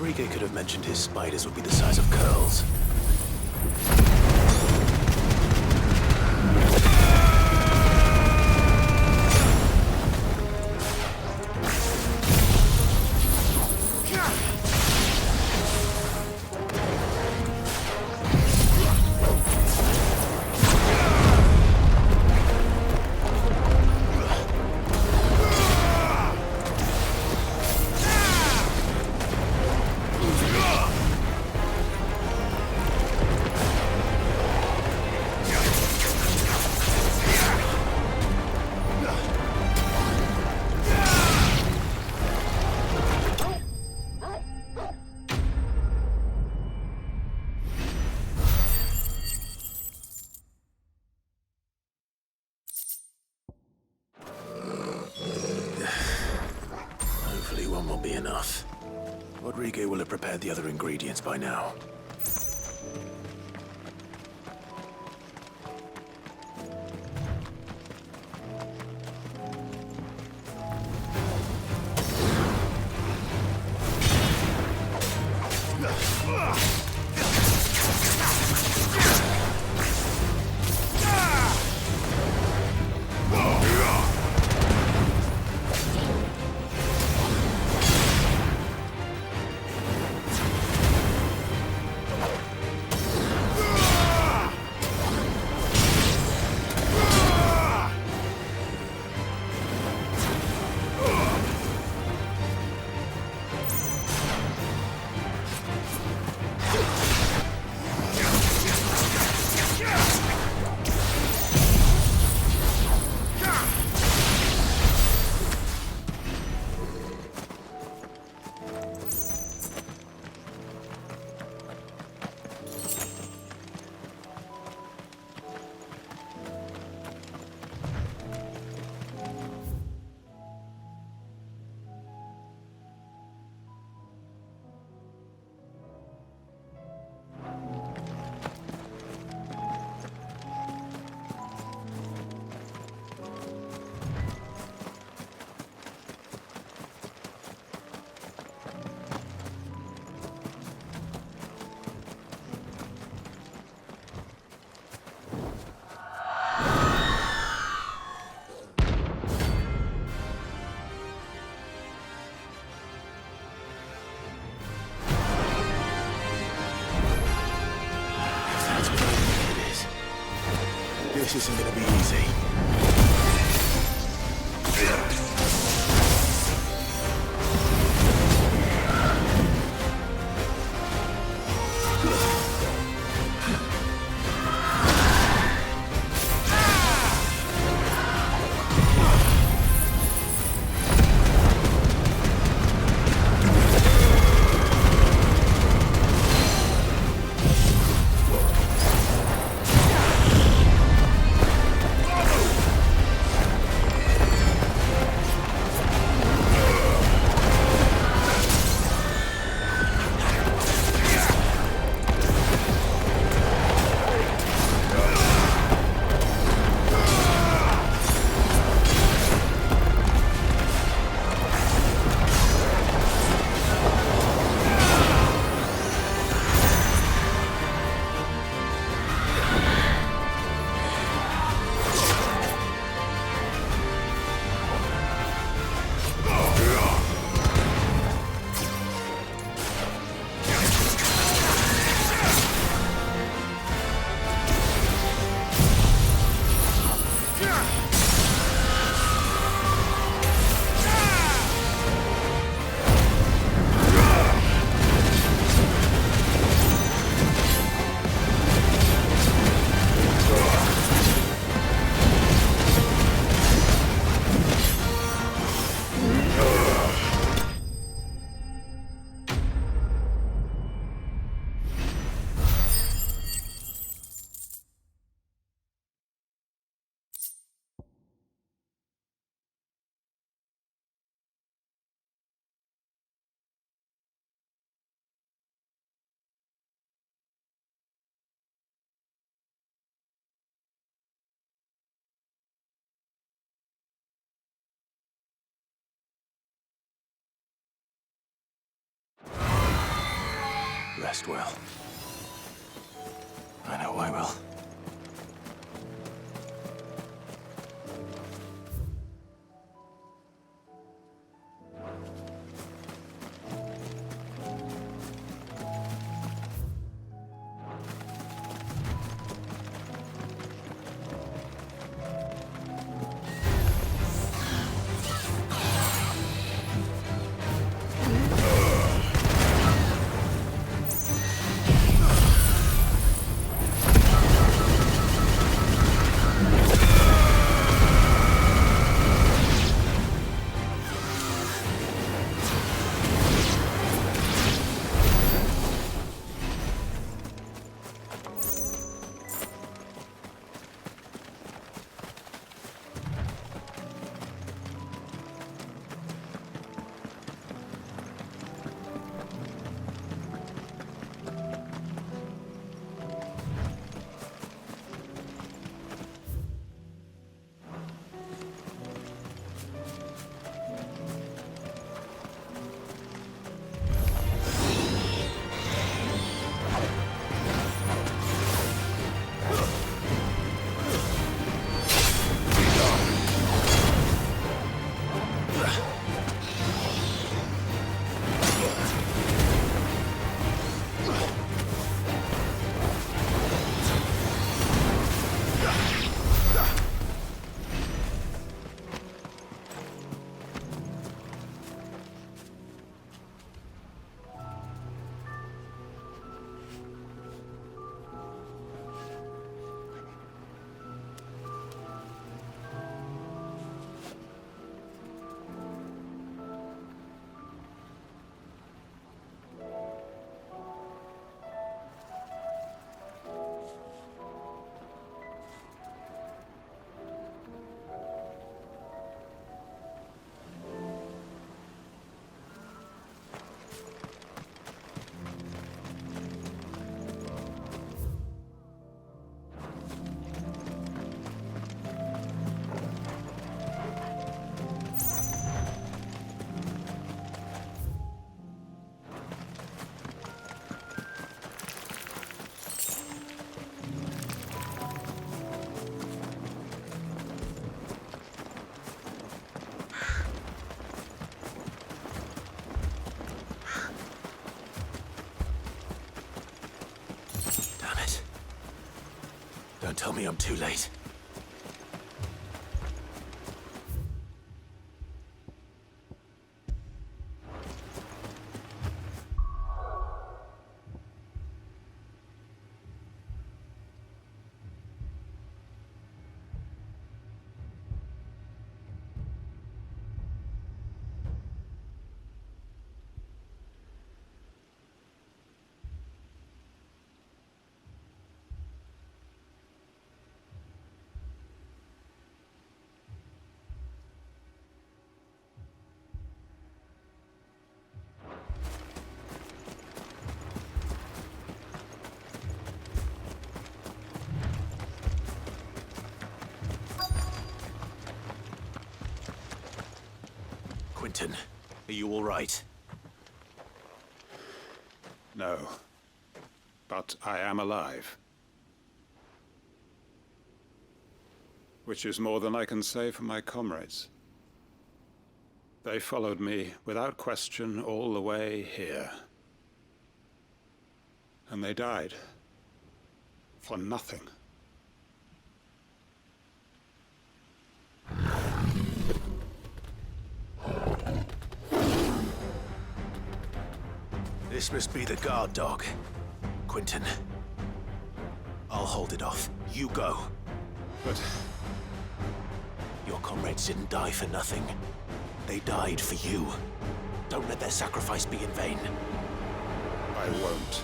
Rodrigo could have mentioned his spiders would be the size of curls. Hopefully one will be enough. Rodrigo will have prepared the other ingredients by now. This isn't gonna be easy. Rest well. I know I will. Don't tell me I'm too late. Quentin, are you all right? No. But I am alive. Which is more than I can say for my comrades. They followed me without question all the way here. And they died. For nothing. This must be the guard dog. Quentin. I'll hold it off. You go. But... your comrades didn't die for nothing. They died for you. Don't let their sacrifice be in vain. I won't.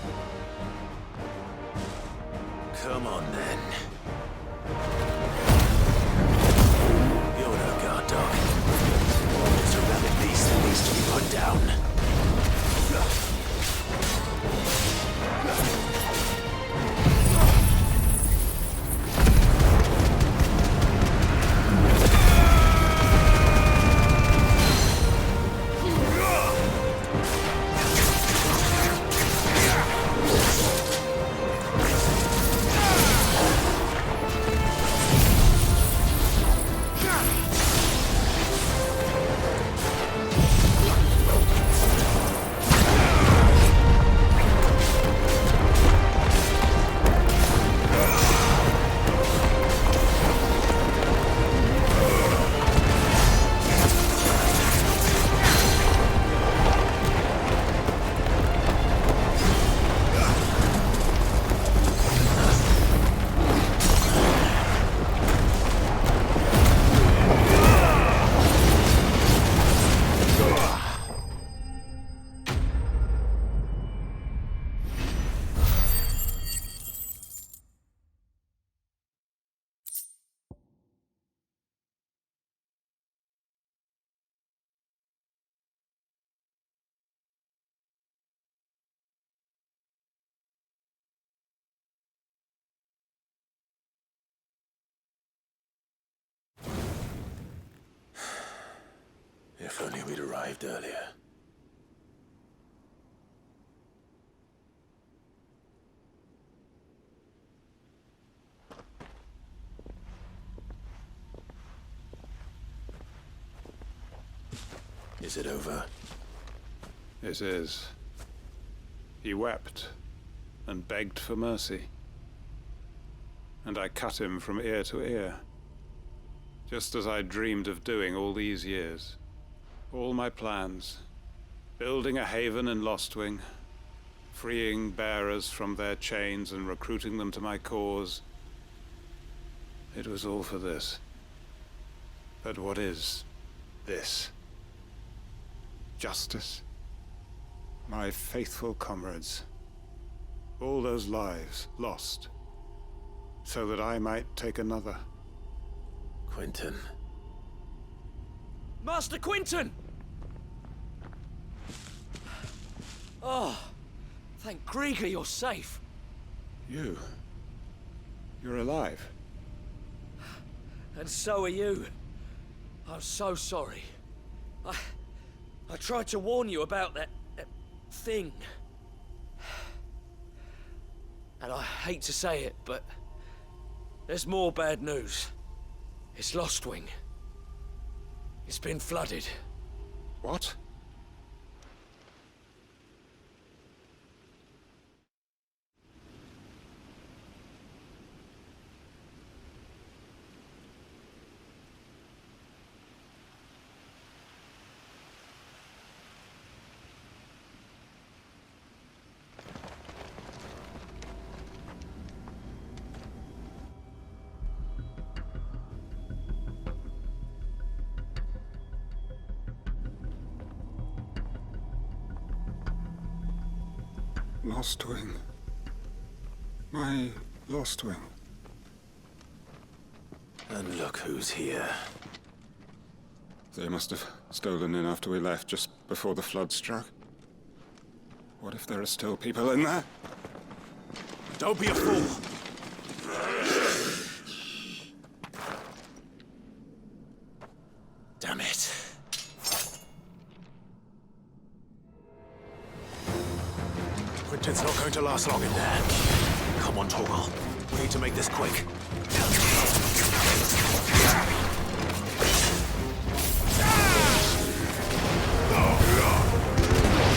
Come on, then. You're no guard dog. It's a rabid beast that needs to be put down. If only we'd arrived earlier. Is it over? It is. He wept and begged for mercy. And I cut him from ear to ear. Just as I dreamed of doing all these years. All my plans. Building a haven in Lostwing. Freeing bearers from their chains and recruiting them to my cause. It was all for this. But what is this? Justice? My faithful comrades. All those lives lost. So that I might take another. Quentin. Master Quentin! Oh, thank Grieger you're safe. You're alive. And so are you. I'm so sorry. I tried to warn you about that thing. And I hate to say it, but there's more bad news. It's Lostwing. It's been flooded. What? Lostwing. My Lostwing. And look who's here. They must have stolen in after we left, just before the flood struck. What if there are still people in there? Don't be a fool! Damn it. Quentin's not going to last long in there. Come on, Torgal. We need to make this quick.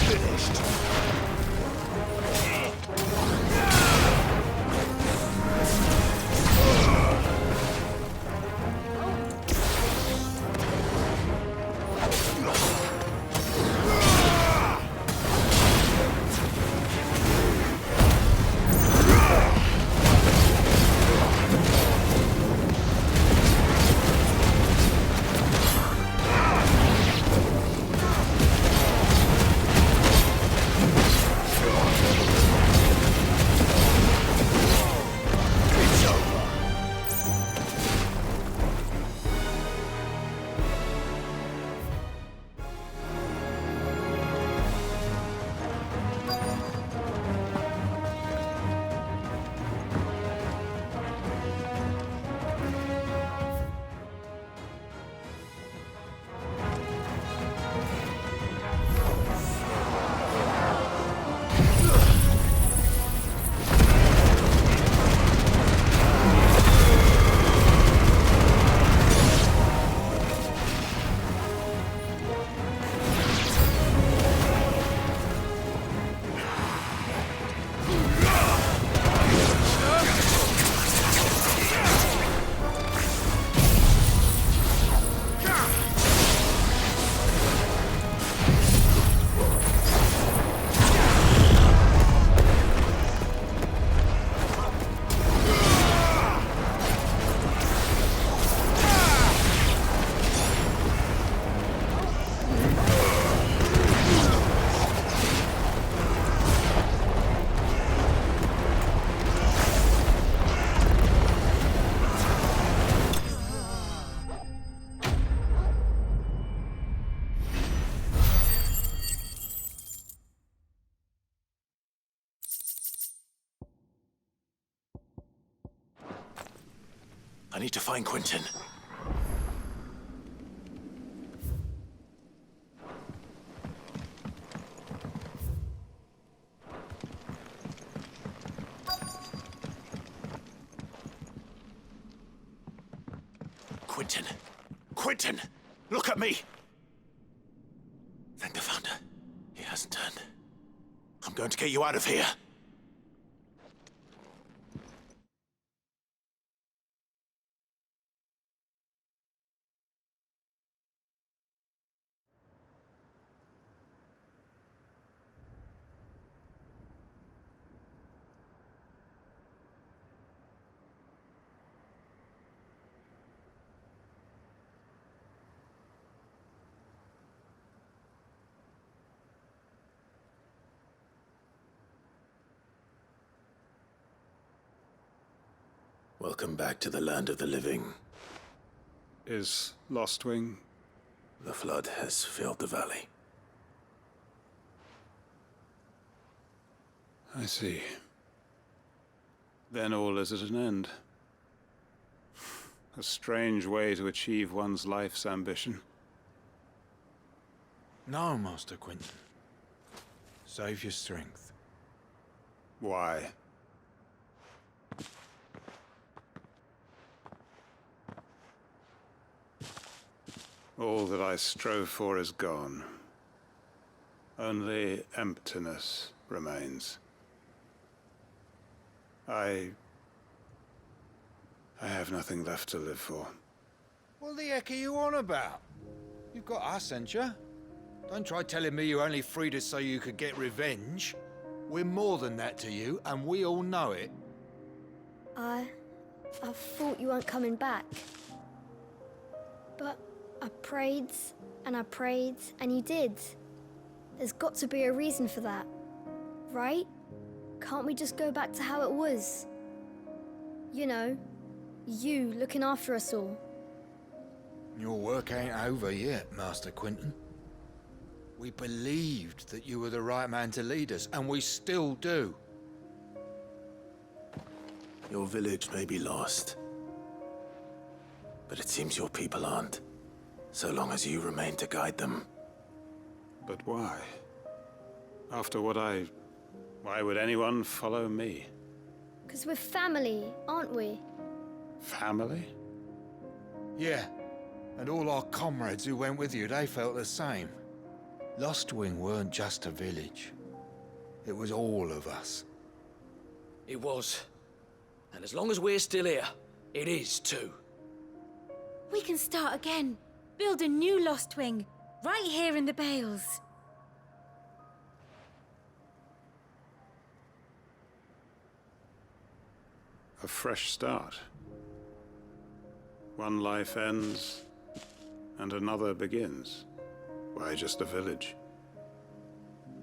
Finished. I need to find Quentin. Quentin! Quentin! Look at me! Thank the Founder. He hasn't turned. I'm going to get you out of here. Welcome back to the land of the living. Is Lostwing? The flood has filled the valley. I see. Then all is at an end. A strange way to achieve one's life's ambition. No, Master Quentin. Save your strength. Why? All that I strove for is gone. Only emptiness remains. I have nothing left to live for. What the heck are you on about? You've got us, ain't you? Don't try telling me you only freed us so you could get revenge. We're more than that to you, and we all know it. I thought you weren't coming back. But I prayed, and you did. There's got to be a reason for that, right? Can't we just go back to how it was? You know, you looking after us all. Your work ain't over yet, Master Quentin. We believed that you were the right man to lead us, and we still do. Your village may be lost, but it seems your people aren't, so long as you remain to guide them. But why? After what I Why would anyone follow me? Because we're family, aren't we? Family? Yeah, and all our comrades who went with you, they felt the same. Lostwing weren't just a village. It was all of us. It was. And as long as we're still here, it is too. We can start again. Build a new Lostwing, right here in the Bales. A fresh start. One life ends, and another begins. Why just a village?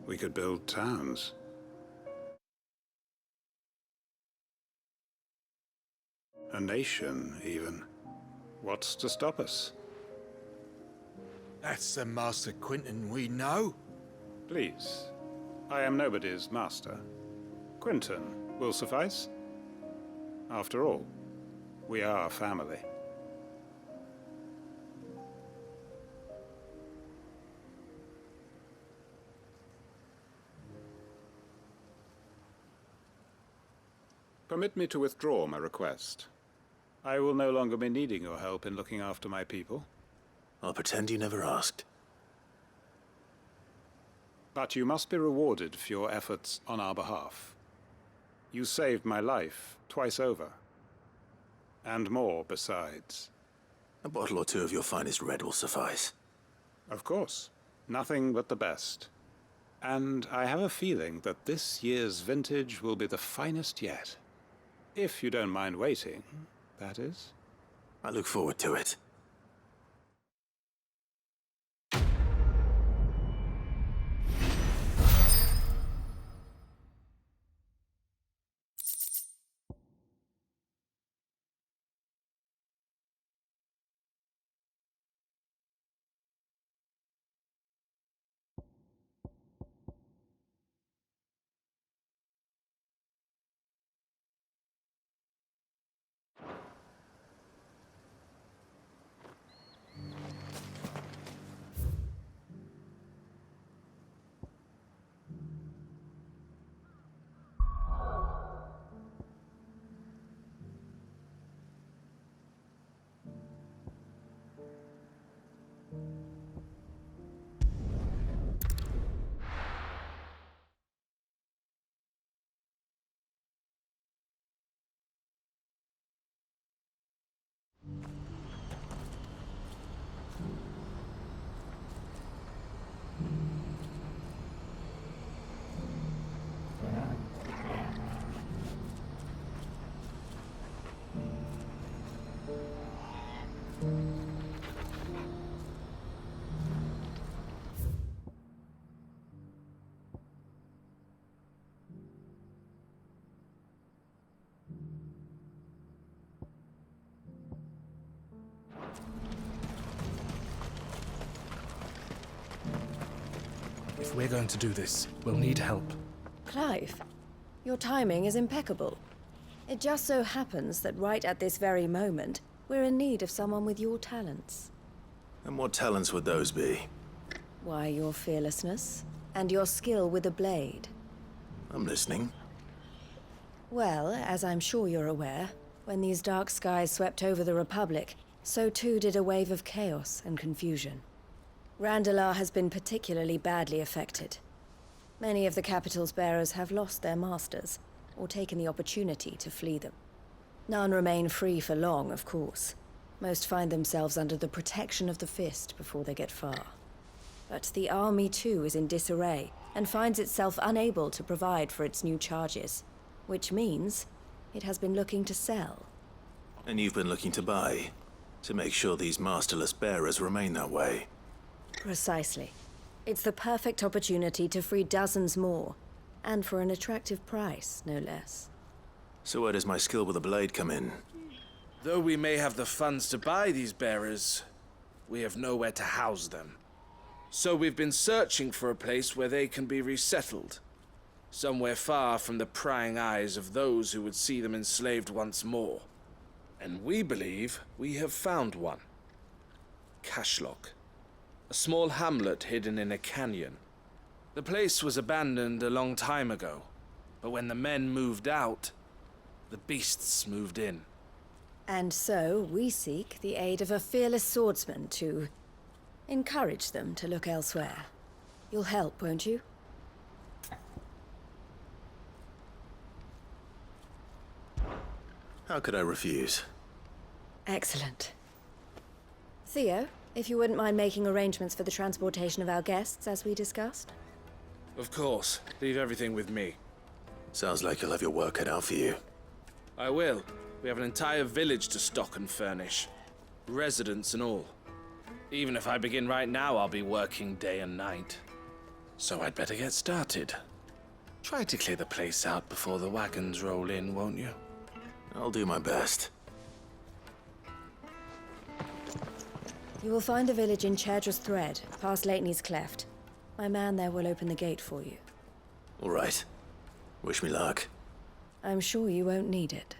We could build towns. A nation, even. What's to stop us? That's the Master Quinton we know. Please. I am nobody's master. Quinton will suffice. After all, we are family. Permit me to withdraw my request. I will no longer be needing your help in looking after my people. I'll pretend you never asked. But you must be rewarded for your efforts on our behalf. You saved my life twice over. And more besides. A bottle or two of your finest red will suffice. Of course. Nothing but the best. And I have a feeling that this year's vintage will be the finest yet. If you don't mind waiting, that is. I look forward to it. If we're going to do this, we'll need help. Clive, your timing is impeccable. It just so happens that right at this very moment, we're in need of someone with your talents. And what talents would those be? Why, your fearlessness, and your skill with a blade. I'm listening. Well, as I'm sure you're aware, when these dark skies swept over the Republic, so too did a wave of chaos and confusion. Randalar has been particularly badly affected. Many of the capital's bearers have lost their masters, or taken the opportunity to flee them. None remain free for long, of course. Most find themselves under the protection of the Fist before they get far. But the army too is in disarray, and finds itself unable to provide for its new charges. Which means it has been looking to sell. And you've been looking to buy, to make sure these masterless bearers remain that way. Precisely. It's the perfect opportunity to free dozens more, and for an attractive price, no less. So where does my skill with a blade come in? Though we may have the funds to buy these bearers, we have nowhere to house them. So we've been searching for a place where they can be resettled. Somewhere far from the prying eyes of those who would see them enslaved once more. And we believe we have found one. Cashlock. A small hamlet hidden in a canyon. The place was abandoned a long time ago, But when the men moved out, the beasts moved in. And so we seek the aid of a fearless swordsman to encourage them to look elsewhere. You'll help, won't you? How could I refuse? Excellent. Theo, if you wouldn't mind making arrangements for the transportation of our guests, as we discussed. Of course. Leave everything with me. Sounds like you'll have your work cut out for you. I will. We have an entire village to stock and furnish. Residents and all. Even if I begin right now, I'll be working day and night. So I'd better get started. Try to clear the place out before the wagons roll in, won't you? I'll do my best. You will find a village in Chadra's Thread, past Lateney's Cleft. My man there will open the gate for you. All right. Wish me luck. I'm sure you won't need it.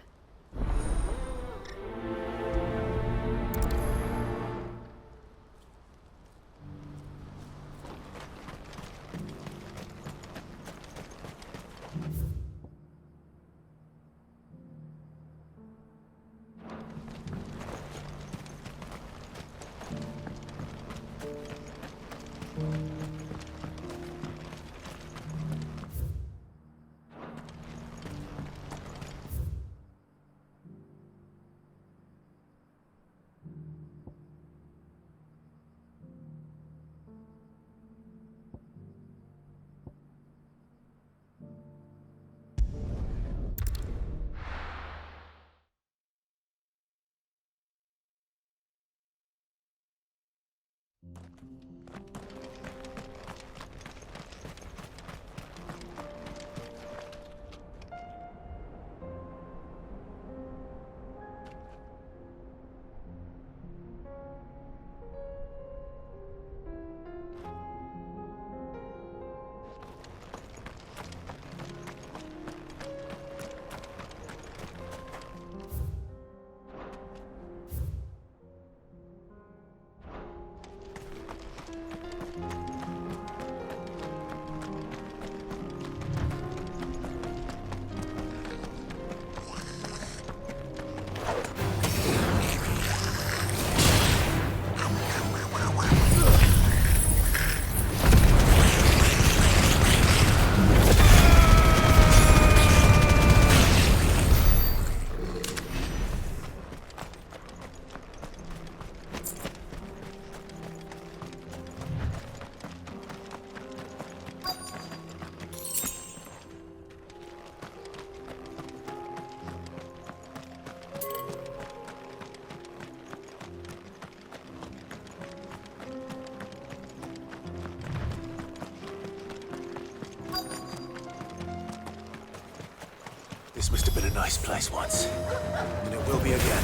This must have been a nice place once, and it will be again.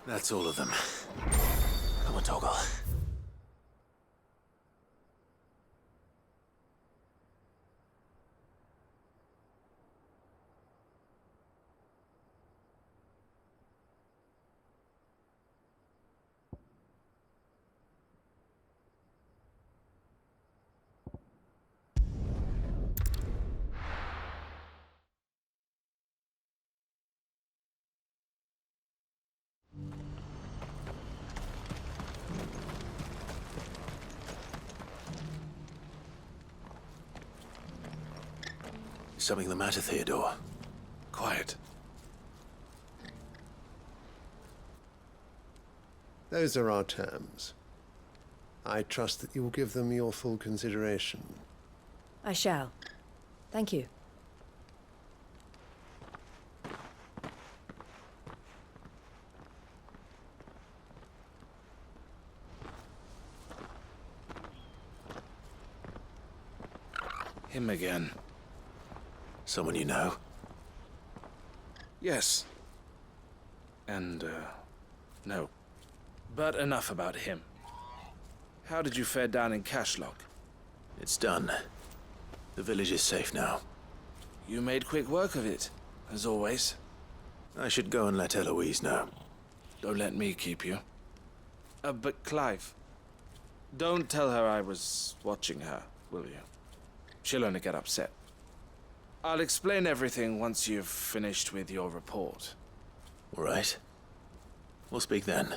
That's all of them. Come on, Toggle. Is something the matter, Theodore? Quiet. Those are our terms. I trust that you will give them your full consideration. I shall. Thank you. Him again. Someone you know? Yes. And, no. But enough about him. How did you fare down in Cashlock? It's done. The village is safe now. You made quick work of it, as always. I should go and let Eloise know. Don't let me keep you. But Clive, don't tell her I was watching her, will you? She'll only get upset. I'll explain everything once you've finished with your report. All right. We'll speak then.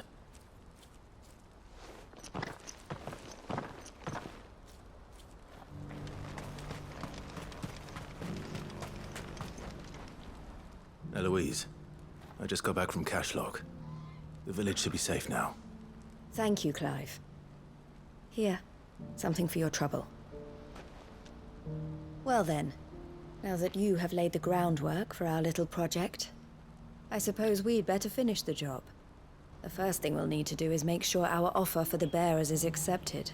Eloise, I just got back from Cashlock. The village should be safe now. Thank you, Clive. Here, something for your trouble. Well then, now that you have laid the groundwork for our little project, I suppose we'd better finish the job. The first thing we'll need to do is make sure our offer for the bearers is accepted.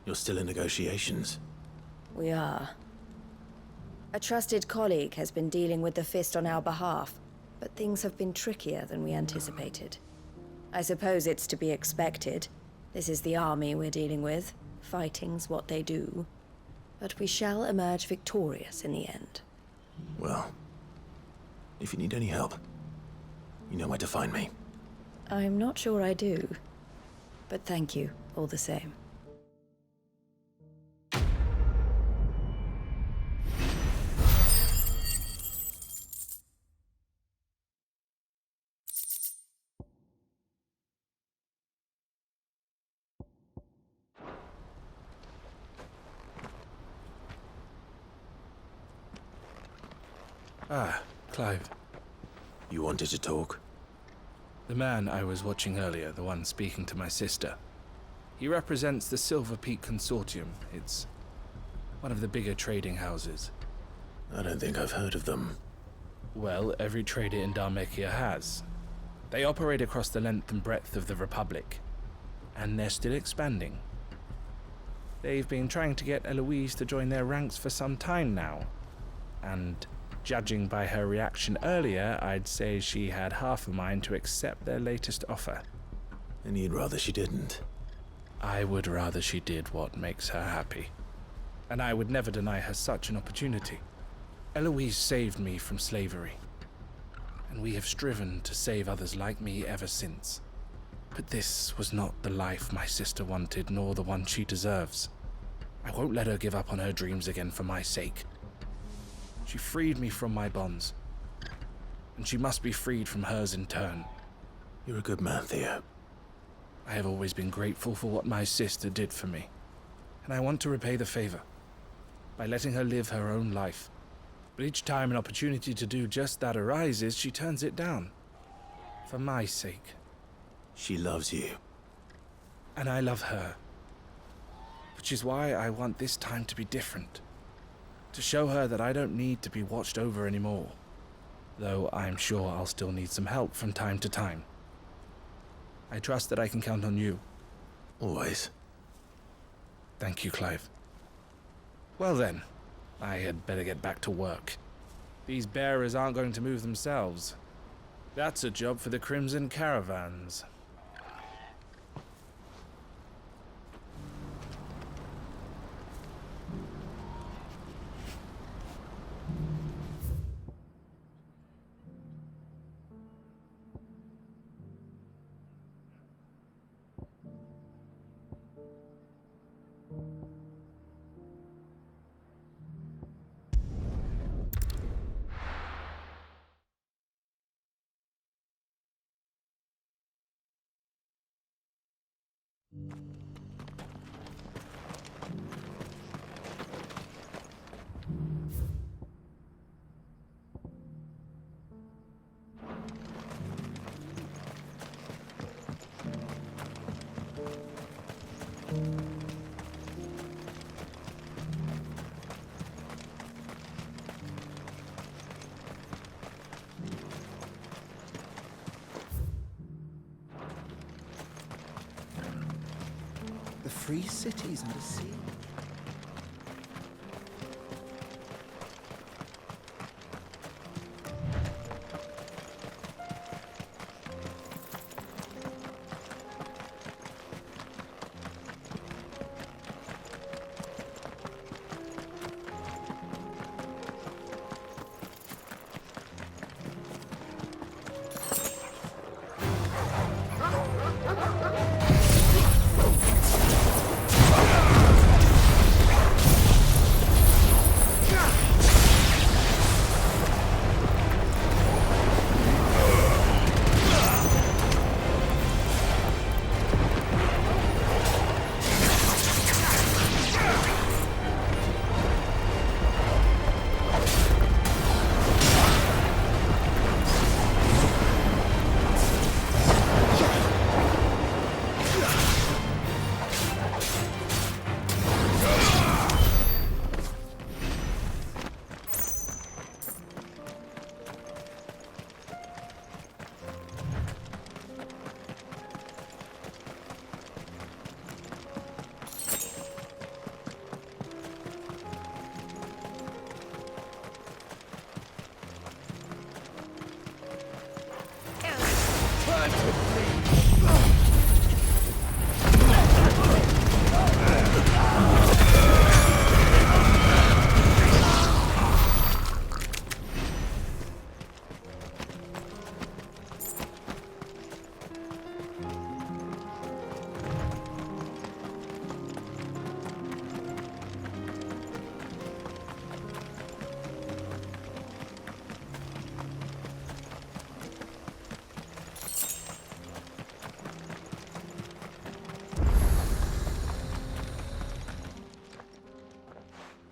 You're still in negotiations? We are. A trusted colleague has been dealing with the Fist on our behalf, but things have been trickier than we anticipated. I suppose it's to be expected. This is the army we're dealing with. Fighting's what they do. But we shall emerge victorious in the end. Well, if you need any help, you know where to find me. I'm not sure I do. But thank you, all the same. Ah, Clive. You wanted to talk? The man I was watching earlier, the one speaking to my sister. He represents the Silver Peak Consortium. It's one of the bigger trading houses. I don't think I've heard of them. Well, every trader in Dharmekia has. They operate across the length and breadth of the Republic. And they're still expanding. They've been trying to get Eloise to join their ranks for some time now. And judging by her reaction earlier, I'd say she had half a mind to accept their latest offer. And you'd rather she didn't? I would rather she did what makes her happy. And I would never deny her such an opportunity. Eloise saved me from slavery. And we have striven to save others like me ever since. But this was not the life my sister wanted, nor the one she deserves. I won't let her give up on her dreams again for my sake. She freed me from my bonds, and she must be freed from hers in turn. You're a good man, Theo. I have always been grateful for what my sister did for me, and I want to repay the favor by letting her live her own life. But each time an opportunity to do just that arises, she turns it down. For my sake. She loves you. And I love her. Which is why I want this time to be different. To show her that I don't need to be watched over anymore. Though I'm sure I'll still need some help from time to time. I trust that I can count on you. Always. Thank you, Clive. Well then, I had better get back to work. These bearers aren't going to move themselves. That's a job for the Crimson Caravans. The free cities under sea.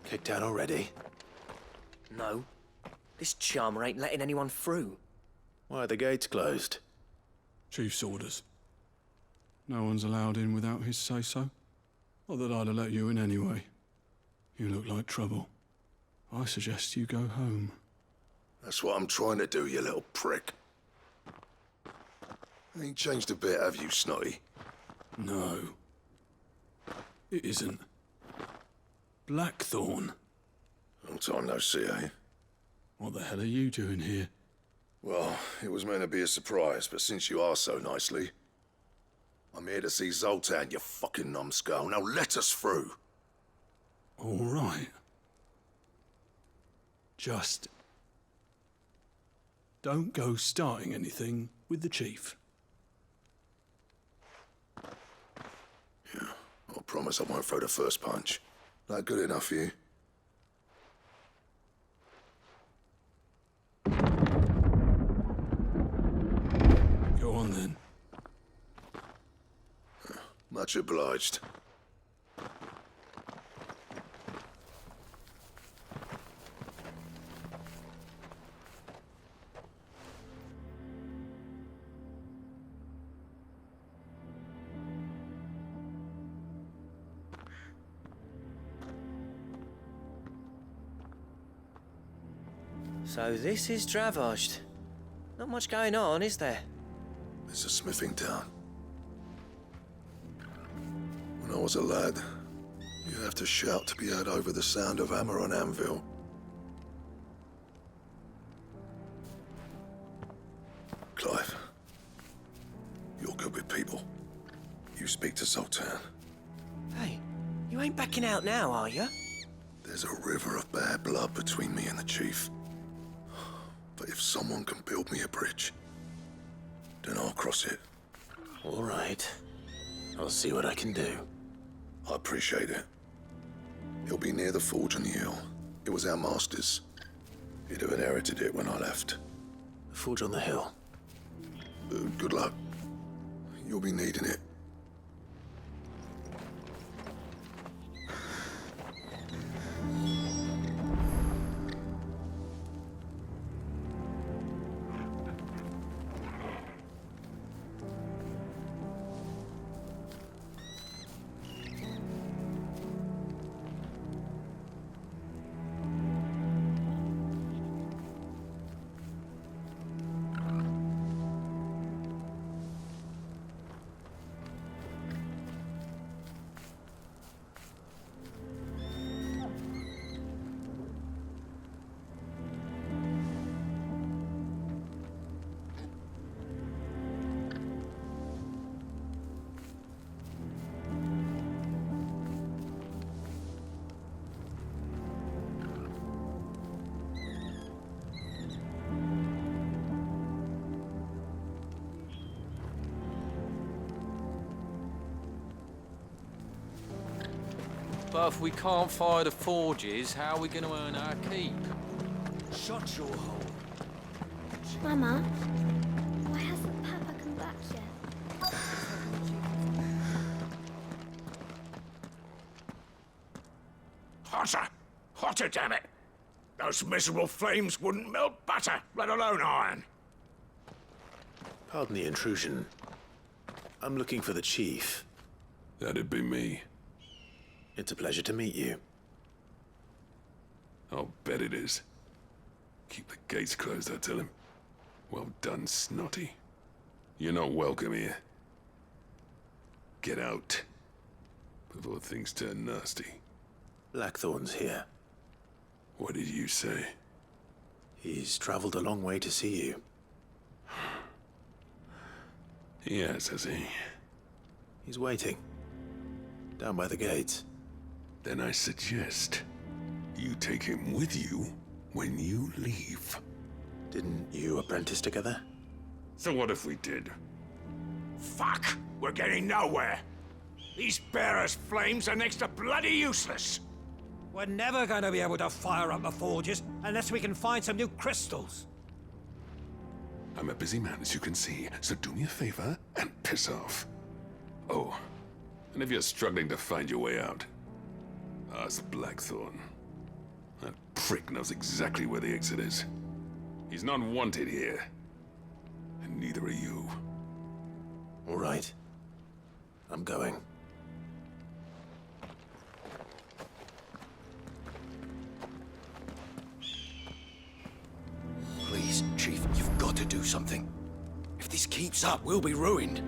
Kicked out already? No. This charmer ain't letting anyone through. Why are the gates closed? Chief's orders. No one's allowed in without his say-so. Not that I'd have let you in anyway. You look like trouble. I suggest you go home. That's what I'm trying to do, you little prick. Ain't changed a bit, have you, Snotty? No. It isn't. Blackthorn. Long time no see, eh? What the hell are you doing here? Well, it was meant to be a surprise, but since you asked so nicely, I'm here to see Zoltan, you fucking numbskull. Now let us through. All right. Just don't go starting anything with the chief. Yeah, I promise I won't throw the first punch. That good enough for you? Go on then. Much obliged. So this is Dravosht. Not much going on, is there? It's a smithing town. When I was a lad, you'd have to shout to be heard over the sound of hammer on anvil. You ain't backing out now, are you? There's a river of bad blood between me and the chief. But if someone can build me a bridge, then I'll cross it. All right. I'll see what I can do. I appreciate it. It'll be near the forge on the hill. It was our master's. He'd have inherited it when I left. The forge on the hill? Good luck. You'll be needing it. But if we can't fire the forges, how are we going to earn our keep? Shut your hole. Mama, why hasn't Papa come back yet? Hotter! Hotter, damn it! Those miserable flames wouldn't melt butter, let alone iron. Pardon the intrusion. I'm looking for the chief. That'd be me. It's a pleasure to meet you. I'll bet it is. Keep the gates closed, I tell him. Well done, Snotty. You're not welcome here. Get out. Before things turn nasty. Blackthorn's here. What did you say? He's traveled a long way to see you. Yes, has he? He's waiting. Down by the gates. Then I suggest you take him with you when you leave. Didn't you apprentice together? So what if we did? Fuck! We're getting nowhere. These bearers' flames are next to bloody useless. We're never going to be able to fire up the forges unless we can find some new crystals. I'm a busy man, as you can see, so do me a favor and piss off. Oh, and if you're struggling to find your way out, ask Blackthorn. That prick knows exactly where the exit is. He's not wanted here. And neither are you. All right. I'm going. Please, Chief, you've got to do something. If this keeps up, we'll be ruined.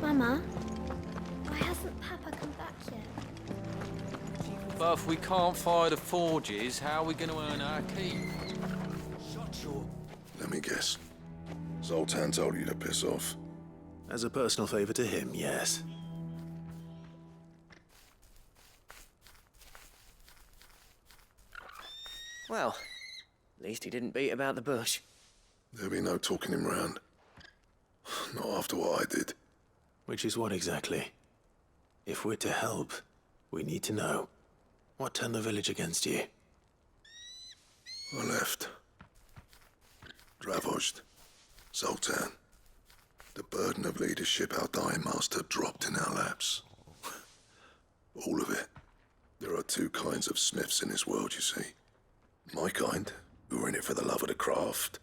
Mama, why hasn't Papa come back yet? But if we can't fire the forges, how are we going to earn our keep? Shut your... Let me guess. Zoltan told you to piss off. As a personal favor to him, yes. Well, at least he didn't beat about the bush. There'll be no talking him round. Not after what I did. Which is what exactly? If we're to help, we need to know. What turned the village against you? I left. Dravozd. Zoltan. The burden of leadership our dying master dropped in our laps. All of it. There are two kinds of smiths in this world, you see. My kind, who are in it for the love of the craft,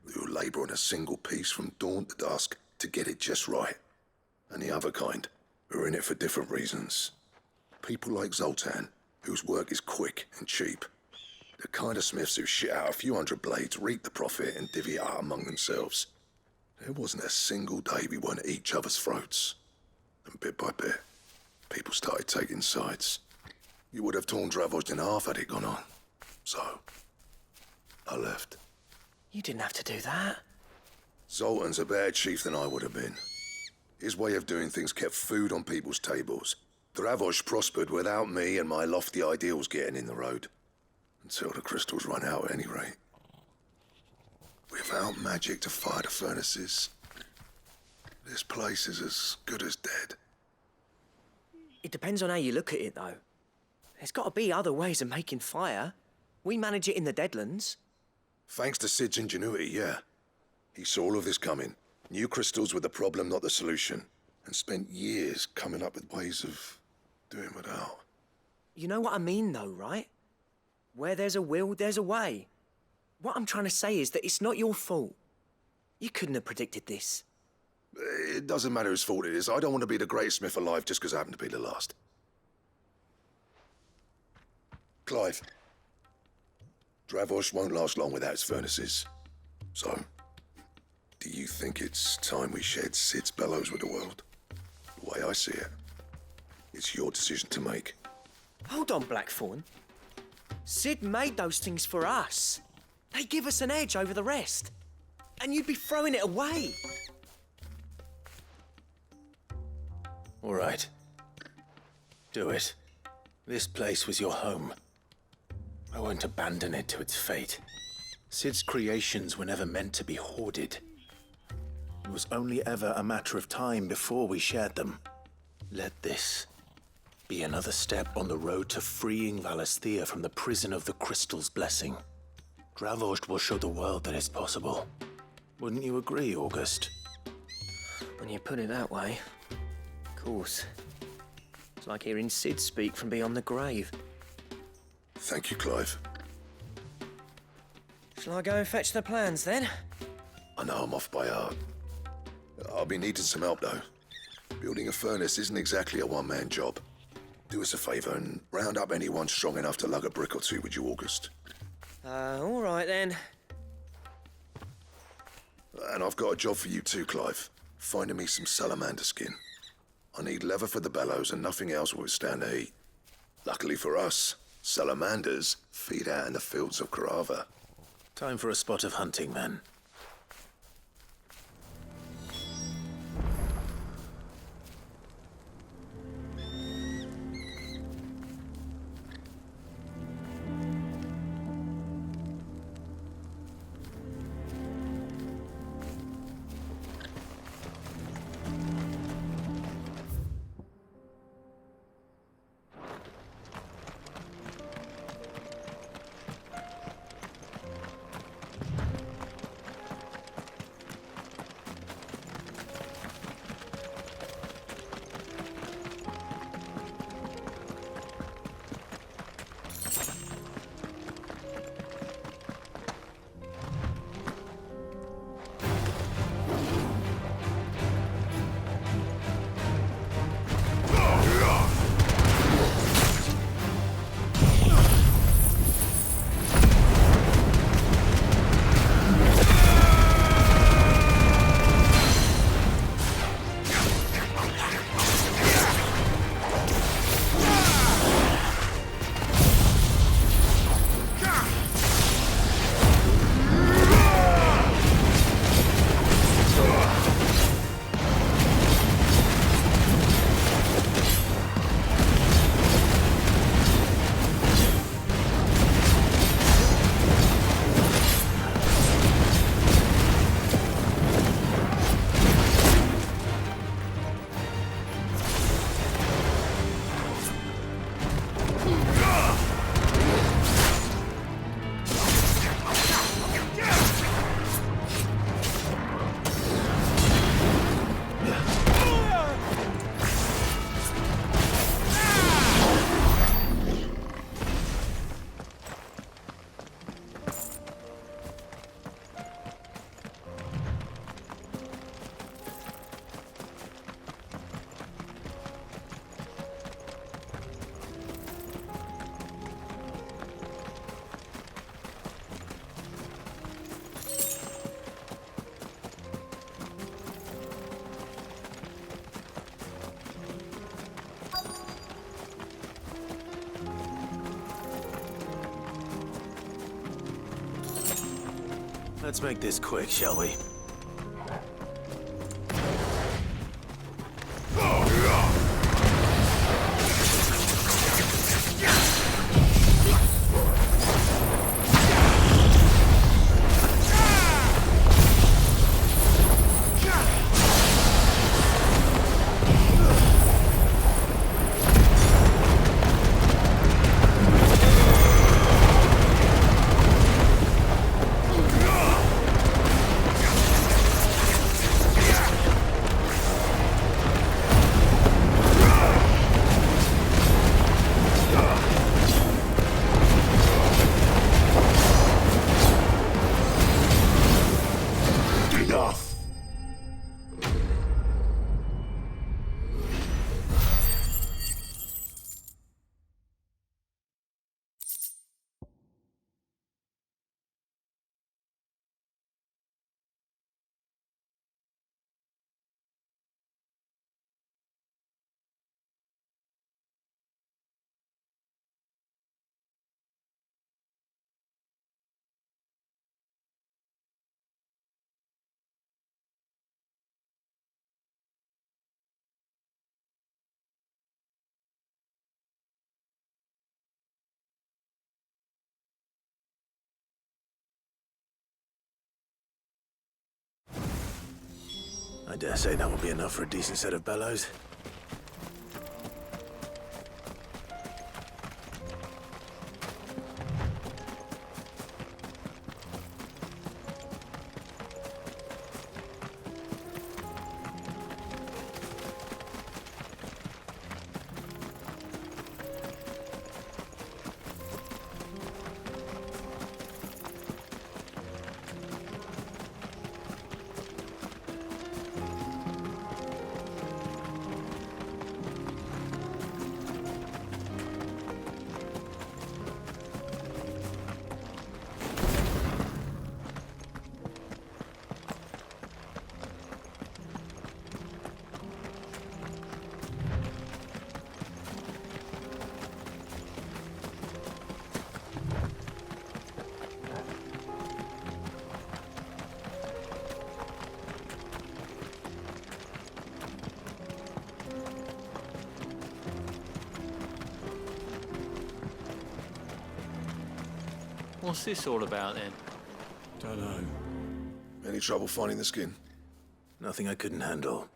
who labour on a single piece from dawn to dusk to get it just right. And the other kind, who are in it for different reasons. People like Zoltan, whose work is quick and cheap. The kind of smiths who shit out a few hundred blades, reap the profit, and divvy it out among themselves. There wasn't a single day we weren't at each other's throats. And bit by bit, people started taking sides. You would have torn Dravozd in half had it gone on. So, I left. You didn't have to do that. Zoltan's a better chief than I would have been. His way of doing things kept food on people's tables. Dravozd prospered without me and my lofty ideals getting in the road. Until the crystals run out at any rate. Without magic to fire the furnaces, this place is as good as dead. It depends on how you look at it, though. There's got to be other ways of making fire. We manage it in the Deadlands. Thanks to Sid's ingenuity, yeah. He saw all of this coming. Knew crystals were the problem, not the solution. And spent years coming up with ways of doing without. You know what I mean, though, right? Where there's a will, there's a way. What I'm trying to say is that it's not your fault. You couldn't have predicted this. It doesn't matter whose fault it is. I don't want to be the greatest smith alive just because I happen to be the last. Clive. Dravozd won't last long without its furnaces. So, do you think it's time we shared Sid's bellows with the world? The way I see it, it's your decision to make. Hold on, Blackthorn. Sid made those things for us. They give us an edge over the rest. And you'd be throwing it away. All right. Do it. This place was your home. I won't abandon it to its fate. Sid's creations were never meant to be hoarded. It was only ever a matter of time before we shared them. Let this be another step on the road to freeing Valisthea from the prison of the Crystal's blessing. Dravozd will show the world that it's possible. Wouldn't you agree, August? When you put it that way, of course. It's like hearing Sid speak from beyond the grave. Thank you, Clive. Shall I go and fetch the plans, then? I know I'm off by heart. I'll be needing some help, though. Building a furnace isn't exactly a one-man job. Do us a favour and round up anyone strong enough to lug a brick or two, would you, August? All right, then. And I've got a job for you too, Clive. Finding me some salamander skin. I need leather for the bellows and nothing else will withstand the heat. Luckily for us, salamanders feed out in the fields of Carava. Time for a spot of hunting, then. Let's make this quick, shall we? I dare say that will be enough for a decent set of bellows. What's this all about then? Don't know. Any trouble finding the skin? Nothing I couldn't handle.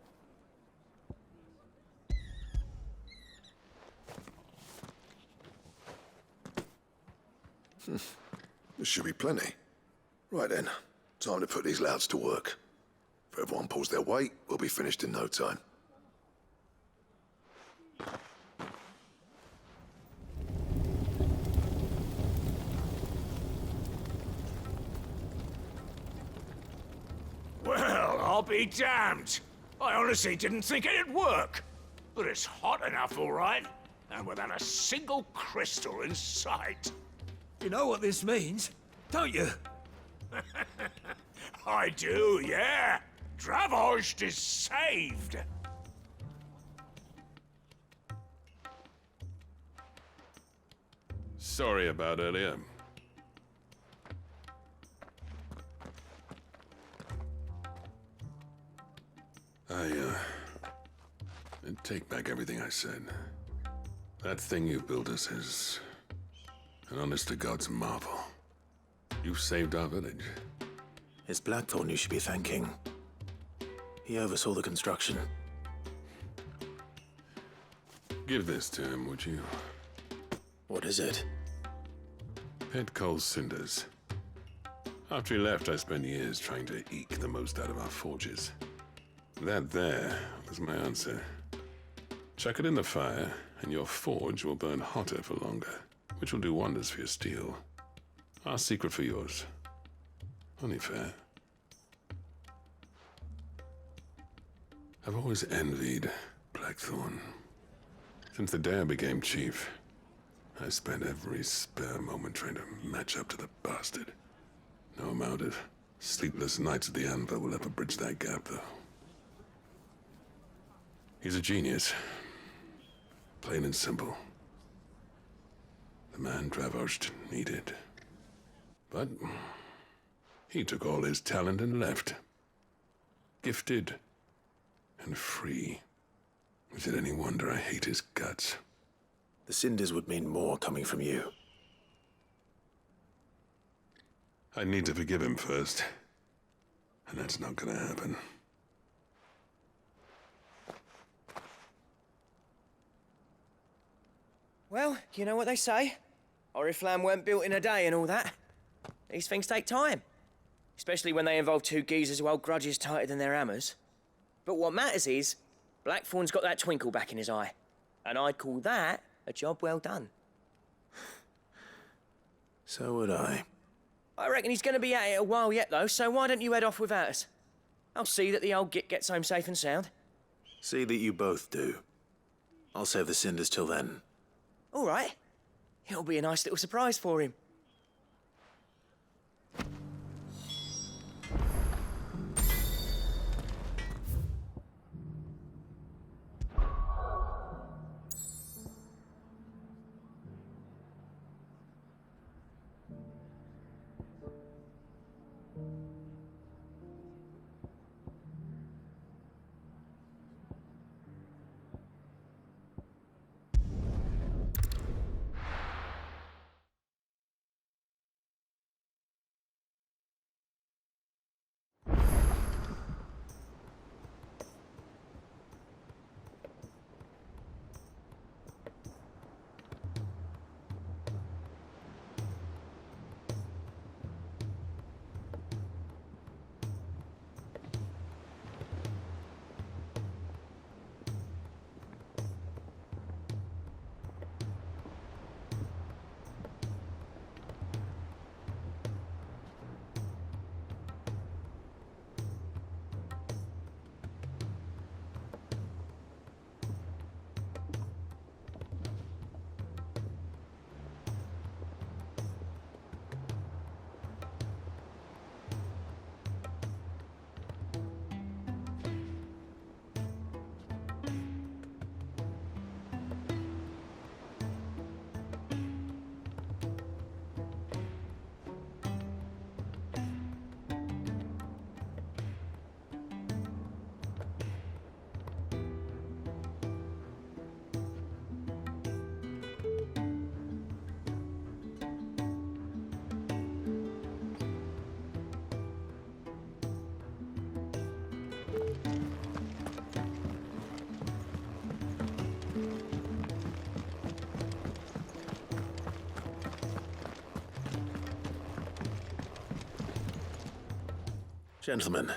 This should be plenty. Right then, time to put these louds to work. If everyone pulls their weight, we'll be finished in no time. Well, I'll be damned. I honestly didn't think it'd work. But it's hot enough, all right. And without a single crystal in sight. You know what this means, don't you? I do, yeah. Dravost is saved. Sorry about earlier. I take back everything I said. That thing you built us is an honest-to-God's marvel. You saved our village. It's Blackthorn you should be thanking. He oversaw the construction. Give this to him, would you? What is it? Pet Cole's cinders. After he left, I spent years trying to eke the most out of our forges. That there was my answer. Chuck it in the fire, and your forge will burn hotter for longer, which will do wonders for your steel. Our secret for yours. Only fair. I've always envied Blackthorn. Since the day I became chief, I spent every spare moment trying to match up to the bastard. No amount of sleepless nights at the anvil will ever bridge that gap, though. He's a genius. Plain and simple. The man Dravost needed. But He took all his talent and left. Gifted and free. Is it any wonder I hate his guts? The cinders would mean more coming from you. I need to forgive him first. And that's not gonna happen. Well, you know what they say. Oriflamme weren't built in a day and all that. These things take time. Especially when they involve two geezers who hold grudges tighter than their hammers. But what matters is, Blackthorn's got that twinkle back in his eye. And I'd call that a job well done. So would I. I reckon he's going to be at it a while yet, though, so why don't you head off without us? I'll see that the old git gets home safe and sound. See that you both do. I'll save the cinders till then. All right. It'll be a nice little surprise for him. Gentlemen,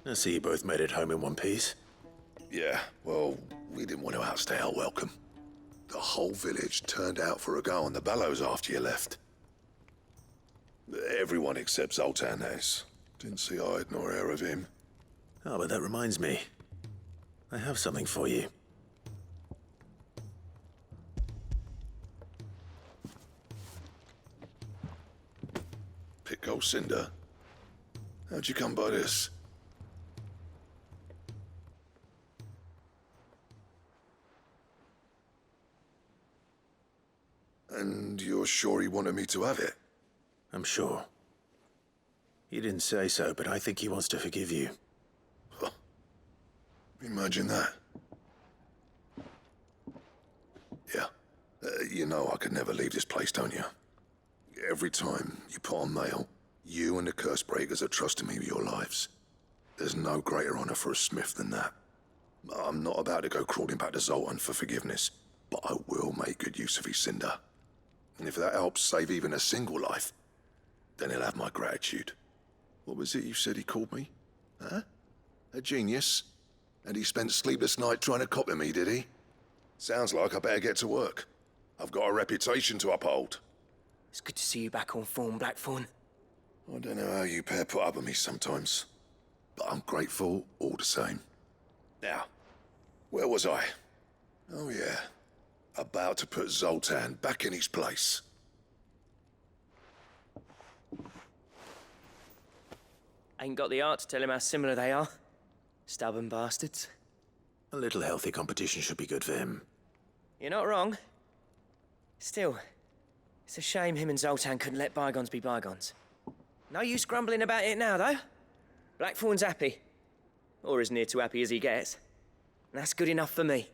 I see you both made it home in one piece. Yeah, well, we didn't want to outstay our welcome. The whole village turned out for a go on the bellows after you left. Everyone except Zoltan has. Didn't see hide nor hair of him. Oh, but that reminds me. I have something for you. Pico Cinder. How'd you come by this? And you're sure he wanted me to have it? I'm sure. He didn't say so, but I think he wants to forgive you. Huh. Imagine that. Yeah. You know I could never leave this place, don't you? Every time you put on mail, you and the curse breakers are trusting me with your lives. There's no greater honor for a smith than that. I'm not about to go crawling back to Zoltan for forgiveness, but I will make good use of his cinder. And if that helps save even a single life, then he'll have my gratitude. What was it you said he called me? Huh? A genius? And he spent sleepless night trying to copy me, did he? Sounds like I better get to work. I've got a reputation to uphold. It's good to see you back on form, Blackthorn. I don't know how you pair put up with me sometimes, but I'm grateful all the same. Now, where was I? Oh yeah, about to put Zoltan back in his place. Ain't got the art to tell him how similar they are. Stubborn bastards. A little healthy competition should be good for him. You're not wrong. Still, it's a shame him and Zoltan couldn't let bygones be bygones. No use grumbling about it now, though. Blackthorn's happy. Or as near to happy as he gets. And that's good enough for me.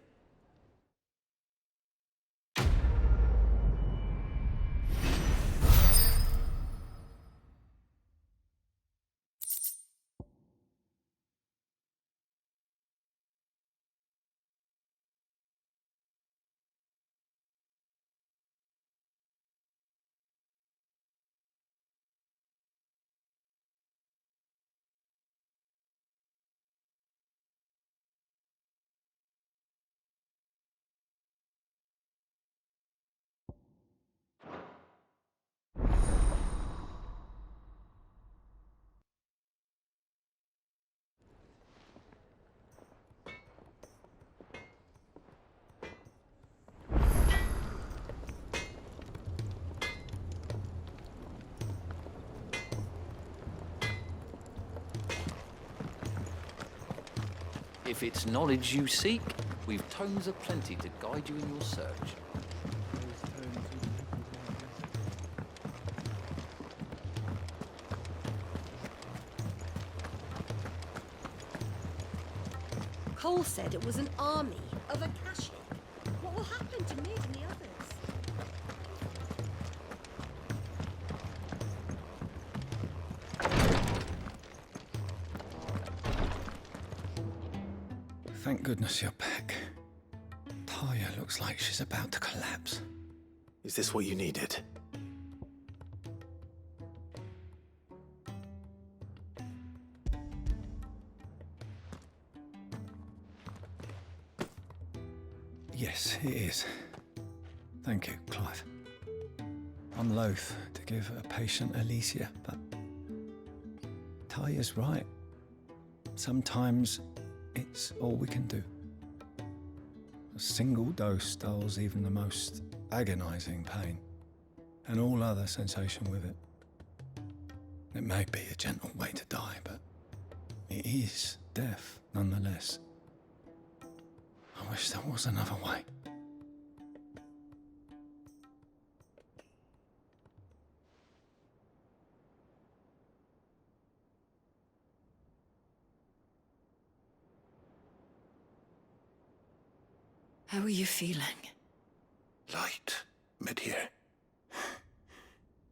If it's knowledge you seek, we've tomes aplenty to guide you in your search. Cole said it was an army of Akashi. What will happen to me and the others? Thank goodness you're back. Taya looks like she's about to collapse. Is this what you needed? Yes, it is. Thank you, Clive. I'm loath to give a patient Alicia, but Taya's right. Sometimes it's all we can do. A single dose dulls even the most agonizing pain, and all other sensation with it. It may be a gentle way to die, but it is death nonetheless. I wish there was another way. How are you feeling? Light, mid-here.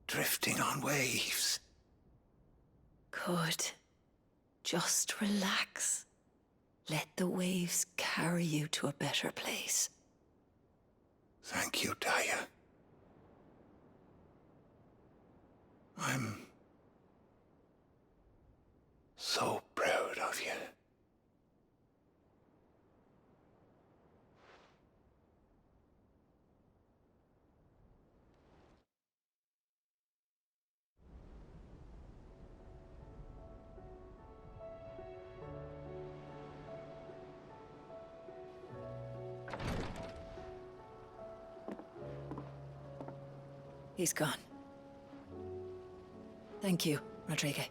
Drifting on waves. Good. Just relax. Let the waves carry you to a better place. Thank you, Taya. I'm so proud of you. He's gone. Thank you, Rodrigue.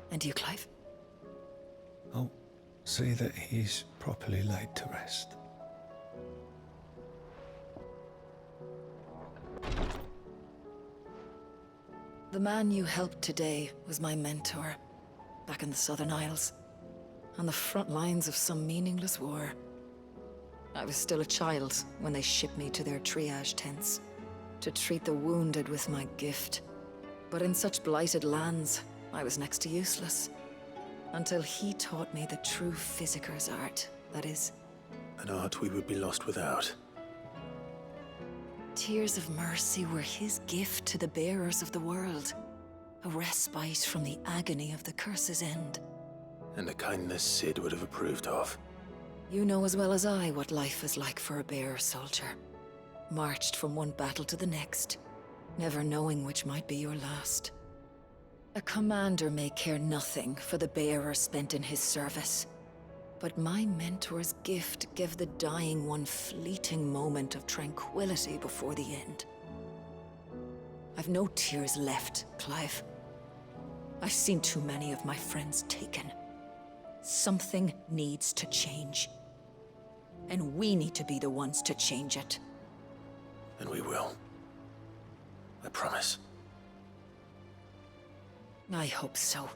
And you, Clive? I'll see that he's properly laid to rest. The man you helped today was my mentor, back in the Southern Isles, on the front lines of some meaningless war. I was still a child when they shipped me to their triage tents, to treat the wounded with my gift. But in such blighted lands, I was next to useless. Until he taught me the true physicker's art, that is. An art we would be lost without. Tears of mercy were his gift to the bearers of the world. A respite from the agony of the curse's end. And a kindness Sid would have approved of. You know as well as I what life is like for a bearer soldier. Marched from one battle to the next, never knowing which might be your last. A commander may care nothing for the bearer spent in his service. But my mentor's gift gave the dying one fleeting moment of tranquility before the end. I've no tears left, Clive. I've seen too many of my friends taken. Something needs to change. And we need to be the ones to change it. And we will. I promise. I hope so.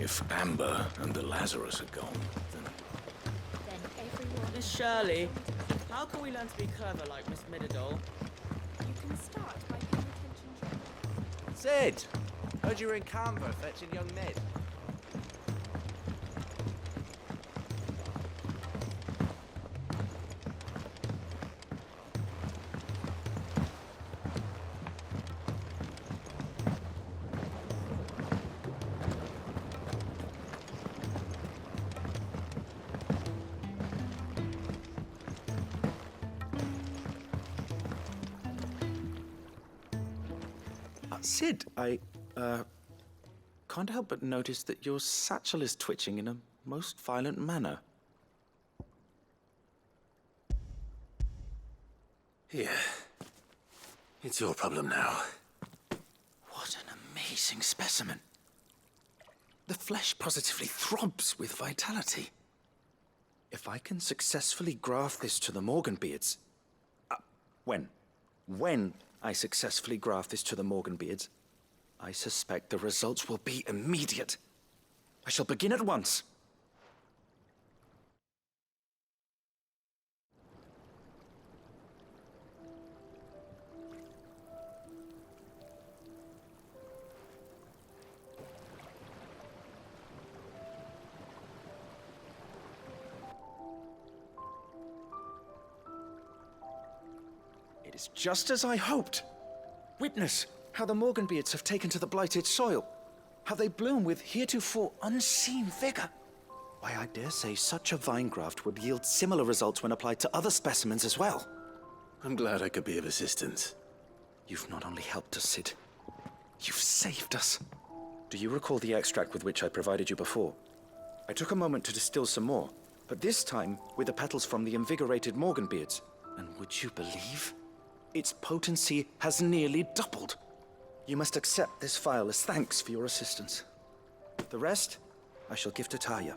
If Amber and the Lazarus are gone, then... Miss Shirley, how can we learn to be clever like Miss Middledore? You can start by paying attention to... Sid! Heard you were in Canberra fetching young Ned. Sid, I can't help but notice that your satchel is twitching in a most violent manner. Here. It's your problem now. What an amazing specimen. The flesh positively throbs with vitality. If I can successfully graft this to the Morganbeards... When I successfully graft this to the Morganbeards, I suspect the results will be immediate. I shall begin at once. It is just as I hoped. Witness how the Morganbeards have taken to the blighted soil, how they bloom with heretofore unseen vigor. Why, I dare say such a vine graft would yield similar results when applied to other specimens as well. I'm glad I could be of assistance. You've not only helped us, Sid, you've saved us. Do you recall the extract with which I provided you before? I took a moment to distill some more, but this time with the petals from the invigorated Morganbeards. And would you believe? Its potency has nearly doubled. You must accept this phial as thanks for your assistance. The rest, I shall give to Talia.